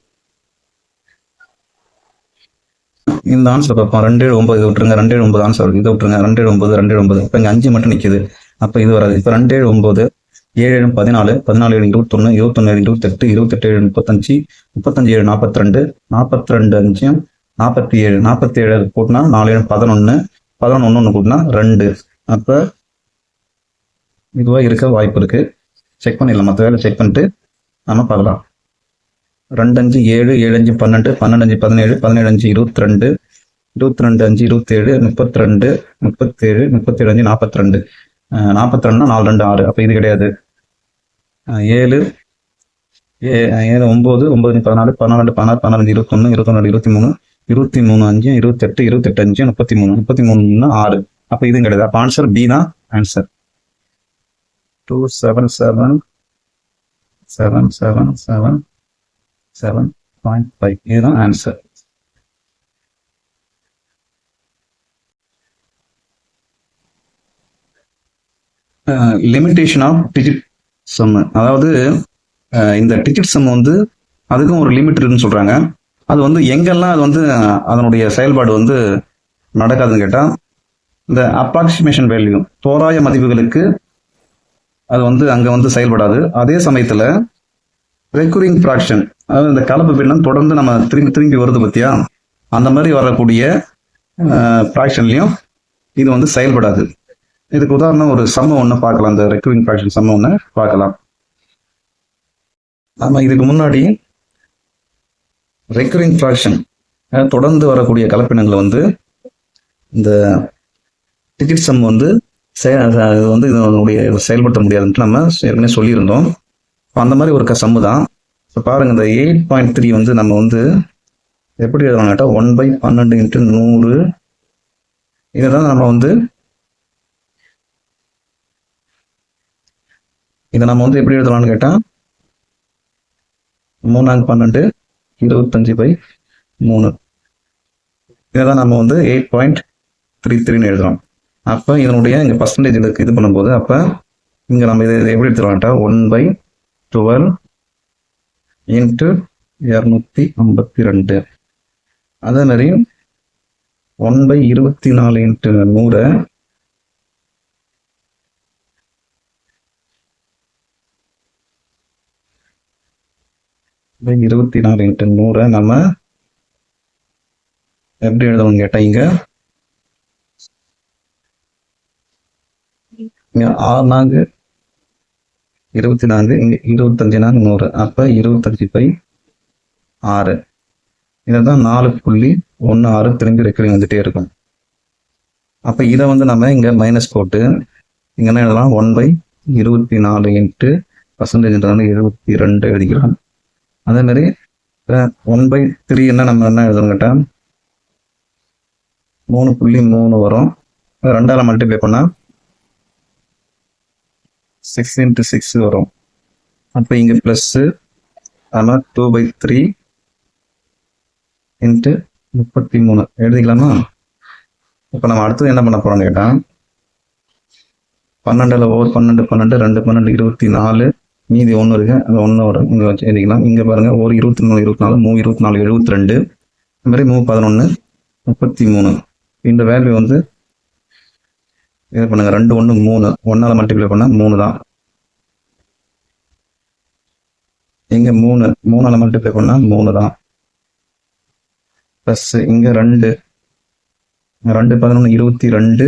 இந்த ஆன்சர் பார்ப்போம். 2 7 9 இது விட்டுருங்க. 2 7 9 ஆன்சர் இதை விட்டுருங்க. 2 7 9 2 7 9. இப்போ இங்கே 5 மட்டும் நிற்கிது. அப்போ இது வராது. இப்போ 2 7 9 7 7 14 14 7 21 21 7 28 28 7 35 35 7 42 42 5 47 47 கூட்டினா 4 7 11 11 1 கூட்டினா 2. அப்போ இதுவாக இருக்க வாய்ப்பு இருக்கு. செக் பண்ணிடலாம். மற்ற வேலை செக் பண்ணிட்டு நம்ம பார்க்கலாம். 2 5 7 7 5 12 12 5 17 17 5 22 22 5 27 32 37 37 5 42 42னா 4 2 6. அப்போ இது கிடையாது. 7 9 9 14 14 16 16 21 21 23 23 5 28 28 5 33 33னா 6. அப்போ இதுவும் கிடையாது. அப்போ ஆன்சர் பி தான் ஆன்சர். 277 7 7 7 7.5 இதுதான் answer. Limitation of digit sum. அதாவது இந்த டிஜிட் சம் வந்து அதுக்கும் ஒரு லிமிட் இருக்குன்னு சொல்றாங்க. அது வந்து எங்கெல்லாம் அது வந்து அதனுடைய செயல்பாடு வந்து நடக்காதுன்னு கேட்டால், இந்த அப்ராக்சிமேஷன் வேல்யூ தோராய மதிப்புகளுக்கு அது வந்து அங்கே வந்து செயல்படாது. அதே சமயத்தில் ரெக்கரிங் ஃப்ராக்ஷன், அதாவது இந்த கலப்பு பின்னம் தொடர்ந்து நம்ம திரும்பி வருது பத்தியா, அந்த மாதிரி வரக்கூடிய ஃப்ராக்ஷன்லையும் இது வந்து செயல்படாது. இதுக்கு உதாரணம் ஒரு சம்ம ஒன்று பார்க்கலாம். இந்த ரெக்கரிங் ஃப்ராக்ஷன் சம்ம ஒன்று பார்க்கலாம். ஆமாம், இதுக்கு முன்னாடி ரெக்கரிங் ஃப்ராக்ஷன் தொடர்ந்து வரக்கூடிய கலப்பினங்களை வந்து இந்த டிஜிட் சம் வந்து இதனுடைய செயல்படுத்த முடியாதுன்ட்டு நம்ம ஏற்கனவே சொல்லியிருந்தோம். அந்த மாதிரி ஒரு சம்மு தான். இப்போ பாருங்க, இந்த 8.3 வந்து நம்ம வந்து எப்படி எழுதலாம் கேட்டால் 1/12 × 100. இதை தான் நம்ம வந்து எப்படி எழுதலாம்னு கேட்டால் 3 12 25/3. இதை தான் நம்ம வந்து 8.33 எழுதுறோம். அப்போ இதனுடைய இங்கே பர்சன்டேஜ் இது பண்ணும்போது அப்போ இங்கே நம்ம இதை எப்படி எடுத்துக்கலாம்ட்டா 1/12 × 252. அதே மாதிரி 1/24 இன்ட்டு 100 24 இன்ட்டு 100 நம்ம எப்படி எழுதணும்னு கேட்டா இங்க 6 24 இங்க 25 100 அப்ப 25/6 இதான் 4.16 திரும்பி ரெக்கரிங் வந்துட்டே இருக்கும். அப்ப இதை வந்து நம்ம இங்க மைனஸ் போட்டு இங்க என்ன எழுதலாம் 1/24 இன்ட்டு பர்சன்டேஜ்ன்றாங்க 72 எழுதிக்கலாம். அதே மாதிரி 1/3 நம்ம என்ன எழுதணும் கேட்டா 3.3 வரும். 2ஆல மல்டிப்ளை பண்ணா 6 இன்ட்டு 6 வரும். அப்ப இங்க பிளஸ் 2/3 இன்ட்டு 33 எழுதிக்கலாமா? இப்ப நம்ம அடுத்தது என்ன பண்ண போறோம்னு கேட்டா 12ல ஓவர் 12 12 2 12 24 மீதி 1 இருக்கு. அது 1 வரும். இங்க வச்சு எழுதிக்கலாம். இங்க பாருங்க ஒரு 23 24 3 24 72 இந்த மாதிரி 3 11 33 இந்த வேல்யூ வந்து இது பண்ணுங்க 2 1 3 1ஆல மல்டிப்ளை பண்ணா 3 தான். இங்க 3ஆல மல்டிப்ளை பண்ணா 3 தான். பிளஸ் இங்க 2 11 22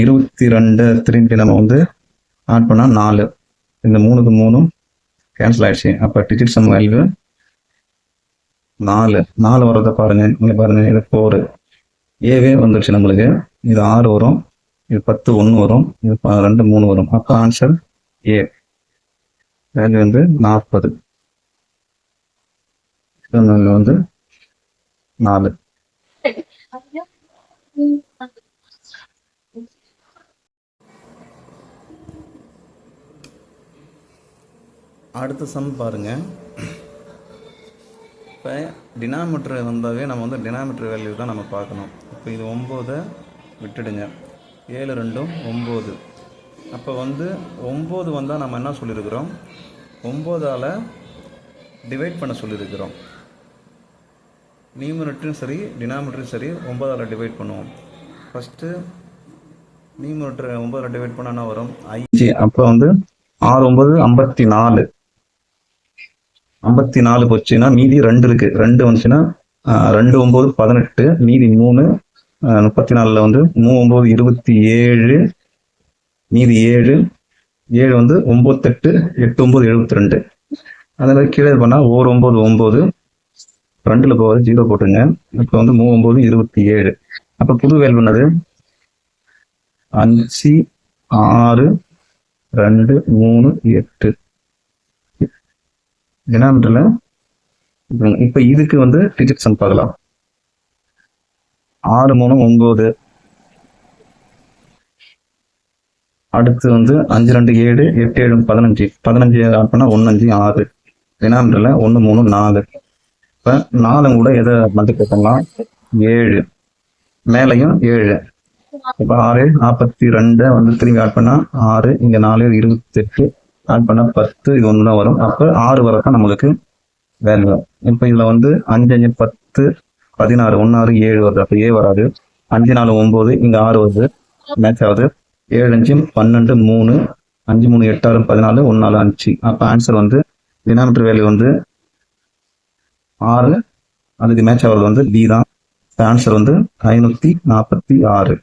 22 திரும்பி நம்ம வந்து ஆட் பண்ணா 4 இந்த 3க்கு 3 கேன்சல் ஆயிடுச்சு. அப்ப டிஜிட் சம் வேல்யூ 4 வரத பாருங்க. இங்க பாருங்க இது 4 ஏவே வந்துருச்சு நம்மளுக்கு. இது 6 வரும், இது 10 1 வரும், இது 2 3 வரும். அப்ப ஆன்சர் ஏ வேல்யூ வந்து 40 வந்து 4. அடுத்த சம் பாருங்க. இப்போ டினாமினேட்டர் வந்தாவே நம்ம வந்து டினாமினேட்டர் வேல்யூ தான் நம்ம பார்க்கணும். இப்போ இது 9 விட்டுடுங்க, 7 2 9. அப்போ வந்து 9 வந்தால் நம்ம என்ன சொல்லியிருக்கிறோம், 9ஆல் டிவைட் பண்ண சொல்லியிருக்கிறோம். நியூமரேட்டரும் சரி டினாமினேட்டரும் சரி 9ஆல் டிவைட் பண்ணுவோம். ஃபஸ்ட்டு நியூமரேட்டர் 9ஆல் டிவைட் பண்ணால் என்ன வரும் 5. அப்போ வந்து 6 9 54 54 போச்சுன்னா மீதி 2 இருக்கு. 2 வந்துச்சுன்னா 2 9 18 மீதி 3 34 வந்து 3 9 27 மீதி 7 வந்து 9 8 8 9 72. அதே மாதிரி கீழே பண்ணா 1 9 9 2ல போவது 0 போட்டுங்க. இப்போ வந்து 3 9 27. அப்ப புது வேல்யூ என்னது 5 6 2 3 8 டினாமினேட்டர்ல. இப்ப இதுக்கு வந்து டிஜிட் சம் பார்க்கலாம். 6 3 9 அடுத்து வந்து 5 2 7 8 7 15 15 ஆட் பண்ணா 1 5 6 டினாமினேட்டர்ல 1 3 4. இப்ப 4 கூட எதை மல்டிப்ளை பண்ணலாம் 7 மேலையும் 7. இப்ப 6 42 வந்து திரும்பி ஆட் பண்ணா 6 இங்க 4 28 ஆட் பண்ணா 10 இது 1 தான் வரும். அப்ப 6 வரதான் நம்மளுக்கு வேல்யூ. இப்ப இதுல வந்து 5 5 10 16 1 6 7 வருது. அப்ப ஏ வராது. 5 4 9 இங்க 6 வருது மேட்ச் ஆகுது. 7 5 12 3 5 3 8 6 14 1 4 5. அப்ப ஆன்சர் வந்து டினாமினேட்டர் வேல்யூ வந்து 6 அதுக்கு மேட்ச் ஆகுறது வந்து பி தான். ஆன்சர் வந்து 546.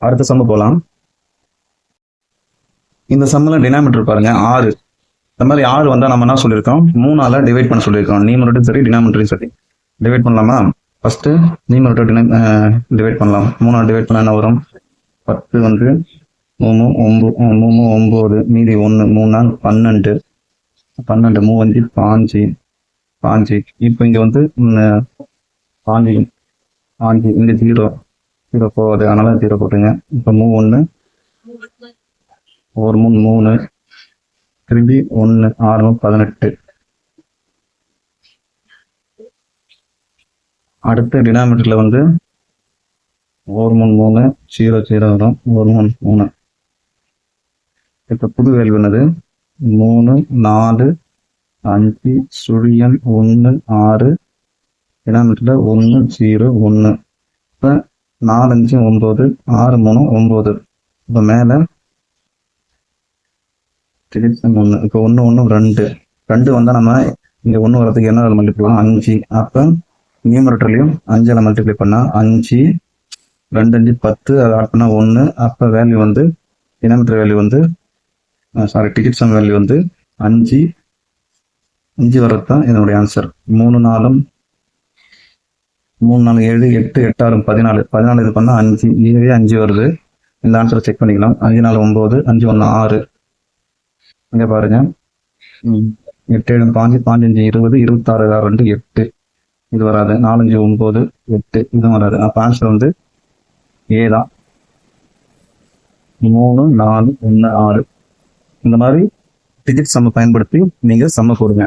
அடுத்த சம்ம போலாம். இந்த சம்மில் டினாமினேட்டர் பாருங்க 6. இந்த மாதிரி 6 வந்தா நம்ம என்ன சொல்லியிருக்கோம் 3ஆல டிவைட் பண்ண சொல்லியிருக்கோம். நியூமரேட்டரும் சரி டினாமினேட்டரும் சரி டிவைட் பண்ணலாமா? ஃபர்ஸ்ட் நியூமரேட்டர் டிவைட் பண்ணலாம். 3ஆல் டிவைட் பண்ணா என்ன வரும் 10 வந்து 3 9 மீதி 1 3 12 12 3 5 5. இப்போ இங்க வந்து 5 இங்க 0 போகுது, அதனால 0 போட்டுங்க. இப்போ 1 ஒரு 3 திரும்பி 1 6 18. அடுத்த டினாமினேட்டர்ல வந்து 1 3 0 0 வரும். 1 3. இப்ப புது வேல்யூ என்னது 3 4 5 சுழியம் 1 6 டினாமினேட்டர்ல 1 0 1. இப்போ 4 5 9 6 3 9. இப்போ மேலே டிஜிட்ஸ் 1. இப்போ 1 1 2 2 வந்தால் நம்ம இங்கே 1 வரதுக்கு என்ன மல்டிப்ளை பண்ணலாம் 5. அப்போ நியூமரேட்டர்லையும் 5 மல்டிப்ளை பண்ணால் 5 2 5 10. அதை ஆட் பண்ணால் 1. அப்போ வேல்யூ வந்து டினாமினேட்டர் வேல்யூ வந்து டிஜிட் சம் வேல்யூ வந்து 5 5 வர்றது தான் என்னுடைய ஆன்சர். 3 4 3 4 7 8 8 6 14 14 இது பண்ணால் 5 இதுவே 5 வருது. இந்த ஆன்சரை செக் பண்ணிக்கலாம். 5 4 9 5 1 6. இங்கே பாருங்க 8 7 5 5 5 20 26 2 8. இது வராது. 4 5 9 8 இதுவும் வராது. அப்போ ஆன்சர் வந்து ஏ தான். 3 4 1 6. இந்த மாதிரி டிஜிட் சம்ம பயன்படுத்தி நீங்க சம்ம போடுங்க.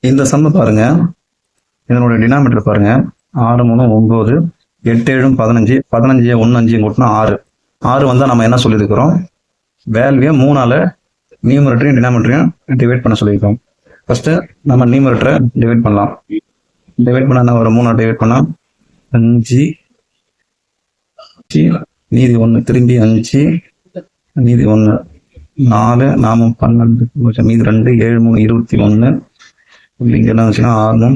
இந்த சம்ம பாருங்க, இதனுடைய டினாமினேட்டர் பாருங்க 6 3 9 8 7 15 15 1 5 கூட்டினா 6. 6 வந்தா நம்ம என்ன சொல்லியிருக்கிறோம், வேல்யூ 3ஆல நியூமரேட்டரையும் டினாமினேட்டரையும் டிவைட் பண்ண சொல்லியிருக்கோம். ஃபர்ஸ்ட் நம்ம நியூமரேட்டரை டிவைட் பண்ணலாம். டிவைட் பண்ணா ஒரு 3 டிவைட் பண்ணா 5 மீதி 1 திரும்பி 5 மீதி 1 4 4 12 மீதி 2 7 3 21. இங்க என்ன வச்சுன்னா 6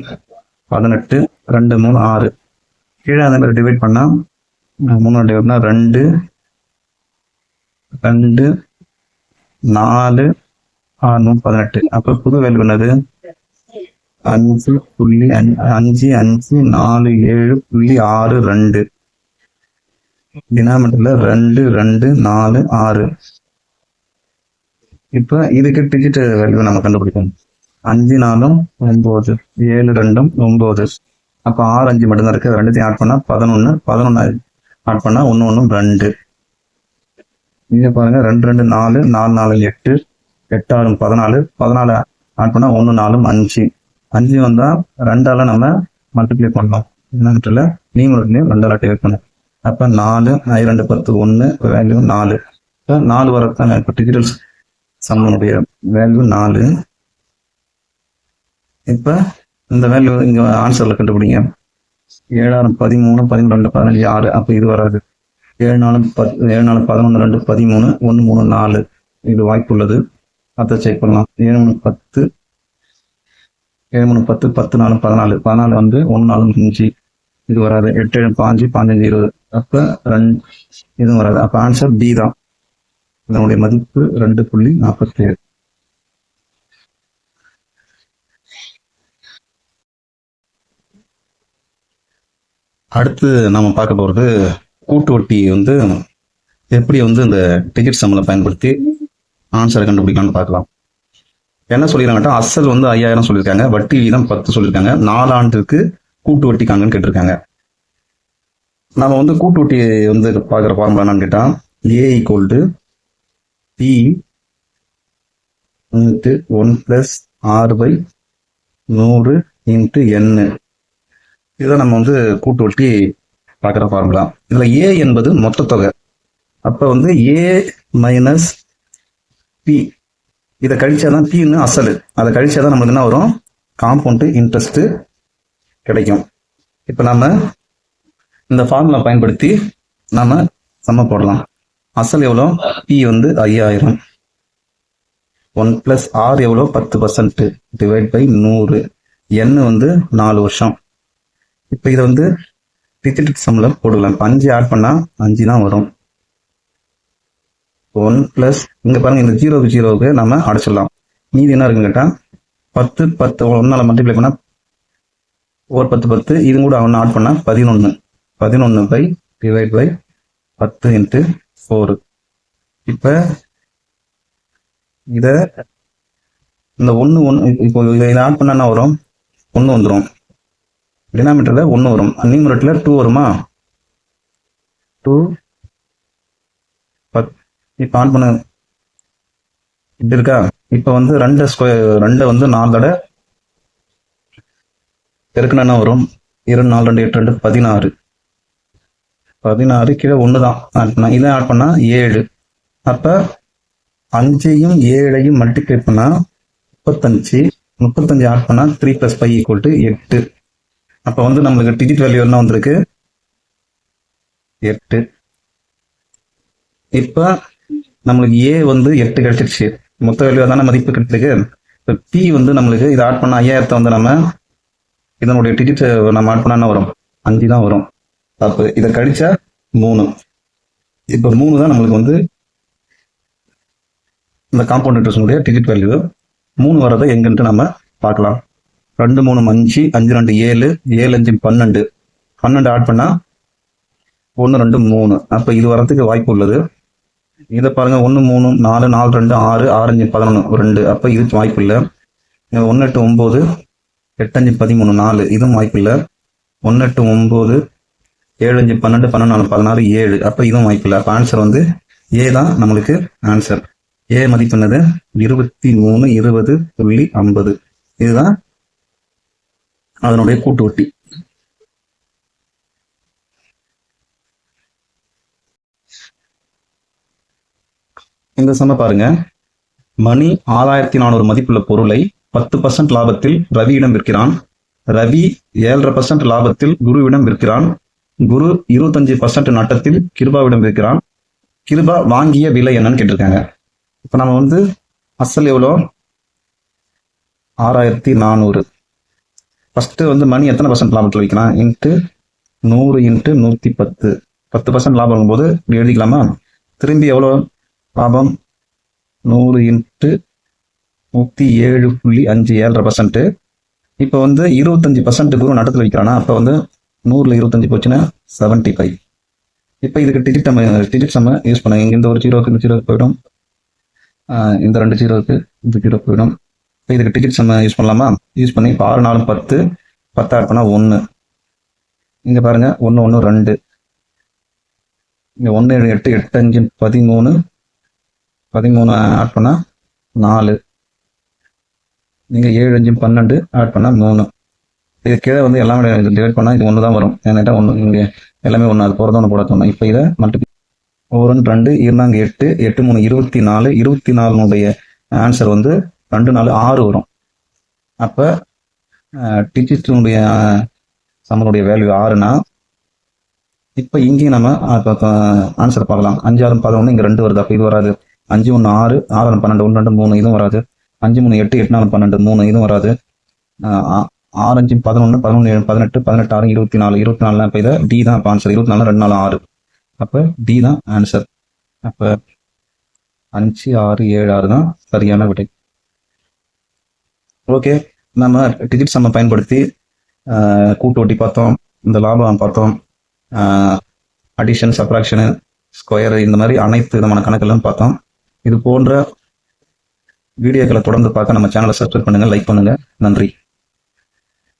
18 2 3 6. கீழே அதே மாதிரி டிவைட் பண்ணா 3 டிவைட் பண்ணா 2 2 4 6 18. அப்ப புது வேல்யூ என்னது 5.554.7.62. டினாமினேட்டர்ல 2 2 4 6. இப்ப இதுக்கு டிஜிட் வேல்யூ நம்ம கண்டுபிடிக்கணும். 5 4 9 7 2 9. அப்ப 6 5 மட்டும்தான் இருக்கு. ரெண்டுத்தையும் ஆட் பண்ணா 11 11 ஆட் பண்ணா 1 1 2. இங்க பாருங்க 2 2 4 4 4 8 8 6 14 14 ஆட் பண்ணா 1 4 5. 5 வந்தா 2ஆல நம்ம மல்டிப்ளை பண்ணலாம். டினாமினேட்டர்ல நியூமரேட்டர்லயும் 2ஆல டிவைட் பண்ணலாம். அப்ப 4 2 10 1 வேல்யூ 4. 4 வரதான் இப்ப டிஜிட்டல் சம்முடைய வேல்யூ 4. இப்ப இந்த வேல்யூ இங்க ஆன்சர்ல கண்டுபிடிங்க. 7 13 12 15 6. அப்ப இது வராது. 7 4 11 2 13 1 3 4. இது வாய்ப்பு உள்ளது. அதை செக் பண்ணலாம். 7 3 10 7 3 10 10 4 14 14 வந்து 1 4 5. இது வராது. 8 7 5 5 20. அப்ப 2 இதுவும் வராது. அப்ப ஆன்சர் பி தான். இதனுடைய மதிப்பு 2.47. அடுத்து நம்ம பார்க்க போறது கூட்டு வட்டி வந்து எப்படி வந்து இந்த டிஜிட் சம்மலை பயன்படுத்தி ஆன்சரை கண்டுபிடிக்கலாம்னு பார்க்கலாம். என்ன சொல்லிருக்காங்கட்டா, அசல் வந்து 5000 சொல்லியிருக்காங்க, வட்டி வீதம் 10 சொல்லியிருக்காங்க, 4 ஆண்டுக்கு கூட்டு வட்டி காங்கன்னு கேட்டிருக்காங்க. நம்ம வந்து கூட்டு வட்டி வந்து பார்க்குற ஃபார்முலா என்னன்னு கேட்டா, A equal to B into 1+r/100 into n. இதை நம்ம வந்து கூட்டு வட்டி பார்க்குற ஃபார்முலா. இதுல ஏ என்பது மொத்த தொகை. அப்ப வந்து ஏ மைனஸ் பி, இதை கழிச்சாதான் பின்னு அசல், அதை கழிச்சாதான் நமக்கு என்ன வரும், காம்பவுண்ட் இன்ட்ரெஸ்ட் கிடைக்கும். இப்ப நம்ம இந்த ஃபார்முலா பயன்படுத்தி நாம சம்ம போடலாம். அசல் எவ்வளோ, பி வந்து 5000, 1+r எவ்வளோ 10% டிவைட் பை 100, n வந்து 4 வருஷம். இப்ப இதை வந்து டிஜிட் சம்ல போடலாம். 5 ஆட் பண்ணா 5 தான் வரும். 1+ இங்க பாருங்க, இந்த 0 நம்ம அடைச்சிடலாம். மீதி என்ன இருக்குன்னு கேட்டா 10 10 1ஆல மல்டிப்ளை பண்ணா ஒரு 10 10. இது கூட 1 ஆட் பண்ணா 11 11 பை டிவைட் பை 10 இன்ட்டு 4. இப்ப இத இந்த 1 1 இப்போ இதை ஆட் பண்ணா என்ன வரும், 1 வந்துடும். டினாமினேட்டர்ல 1 வரும், நியூமரேட்டர்ல 2 வருமா, 2 10. இப்ப ஆட் பண்ண இப்படி இருக்கா. இப்ப வந்து 2 வந்து 4 தடவை பெருக்குனா என்ன வரும், 2 4 2 8 2 16. 16 கீழே 1 தான் ஆட் பண்ணா, இதை ஆட் பண்ணா 7. அப்போ 5ஐயும் 7ஐயும் மல்டிப்ளை பண்ணா 35. 35 ஆட் பண்ணா 3 + 5 = 8. அப்போ வந்து நம்மளுக்கு டிஜிட் வேல்யூ என்ன வந்திருக்கு? 8. இப்போ நம்மளுக்கு ஏ வந்து 8 கிடைச்சிருச்சு. மொத்த வேல்யூ தானே மதிப்பு கிடைச்சிருக்கு. இப்போ பி வந்து நம்மளுக்கு இதை ஆட் பண்ண 5000 வந்து நம்ம இதனுடைய டிஜிட் நம்ம ஆட் பண்ணா என்ன வரும்? 5 தான் வரும். அப்போ இதை கழிச்சா 3. இப்போ 3 தான் நம்மளுக்கு வந்து இந்த காம்பவுண்ட் இன்ட்ரெஸ்டினுடைய டிஜிட் வேல்யூ. 3 வரதை எங்கன்ட்டு நம்ம பார்க்கலாம். 2 3 5, 5 2 7, 7 5 12. 12 ஆட் பண்ணா 1 2 3. அப்போ இது வரதுக்கு வாய்ப்பு உள்ளது. இதை பாருங்க, 1 3 4 4 2 6 6 5 11 2. அப்போ இதுக்கு வாய்ப்பு இல்லை. 1 8 9 8 5 13 4. இதுவும் வாய்ப்பு இல்லை. 1 8 9 7 5 12 14 16 7. அப்போ இதுவும் வாய்ப்பு இல்லை. அப்போ ஆன்சர் வந்து ஏ தான் நம்மளுக்கு ஆன்சர். ஏ மதிப்பு என்னது? 23 20.50. இதுதான் அதனுடைய கூட்டு வட்டி. இந்த சம பாருங்க, மணி 6400 மதிப்புள்ள பொருளை 10% லாபத்தில் ரவியிடம் விற்கிறான். ரவி 7.5% லாபத்தில் குருவிடம் விற்கிறான். குரு 25% நட்டத்தில் கிருபாவிடம் விற்கிறான். கிருபா வாங்கிய விலை என்னன்னு கேட்டிருக்காங்க. இப்போ நம்ம வந்து அசல் எவ்வளோ? 6400. ஃபர்ஸ்ட் வந்து மணி எத்தனை பர்சன்ட் லாபத்தில் விற்கிறான்? இன்ட்டு 100 × 110. 10% லாபம் போது இப்படி எழுதிக்கலாமா? திரும்பி எவ்வளோ லாபம்? 100 × 107.5 7.5%. இப்போ வந்து 25% குரு நட்டத்தில் விற்கிறானா? அப்போ வந்து 100ல் 25 போச்சுன்னா 75. இப்போ இதுக்கு டிஜிட் சம்ம யூஸ் பண்ணுங்க. இங்கே இந்த ஒரு 0க்கு இந்த 0க்கு போயிடும், இந்த 2 0க்கு இந்த 0 போயிடும். இப்போ இதுக்கு டிஜிட் சம்ம யூஸ் பண்ணலாமா? யூஸ் பண்ணி இப்போ 6 4 10 10 ஆட் பண்ணால் 1. இங்கே பாருங்க, 1 1 2. இங்கே 1 7 8 8 5 13 13 ஆட் பண்ணால் 4. நீங்கள் 7 5 12 ஆட் பண்ணால் 3. இது கீழே வந்து எல்லாமே டிவைட் பண்ணால் இது 1 தான் வரும். ஏன்னா 1 இங்கே எல்லாமே 1, அது போகிறத 1 போட தோணும். இப்போ இதை மல்டிப்ளை 1 2 2 8 8 3 24. 24னுடைய ஆன்சர் வந்து 2 4 6 வரும். அப்போ டிஜிட்டினுடைய சம்மனுடைய வேல்யூ 6னா, இப்போ இங்கேயும் நம்ம ஆன்சர் பார்க்கலாம். 5 6 11, இங்கே 2 வருது. அப்போ இது வராது. 5 1 6 6 12 1 2 3, இதுவும் வராது. 5 3 8 8 4 12 3, இதுவும் வராது. 6 5 11 11 18 18 6 24 24. இப்போ இதை டி தான் ஆன்சர். 24 2 4 6. அப்போ டி தான் ஆன்சர். அப்போ 5 6 7 6 தான் சரியான விடை. ஓகே, நம்ம டிஜிட் சம்ம பயன்படுத்தி கூட்டு வட்டி பார்த்தோம், இந்த லாபம் பார்த்தோம், அடிஷன் சப்ராக்ஷனு ஸ்கொயரு இந்த மாதிரி அனைத்து விதமான கணக்கெல்லாம் பார்த்தோம். இது போன்ற வீடியோக்களை தொடர்ந்து பார்க்க நம்ம சேனலை சப்ஸ்கிரைப் பண்ணுங்கள், லைக் பண்ணுங்கள். நன்றி.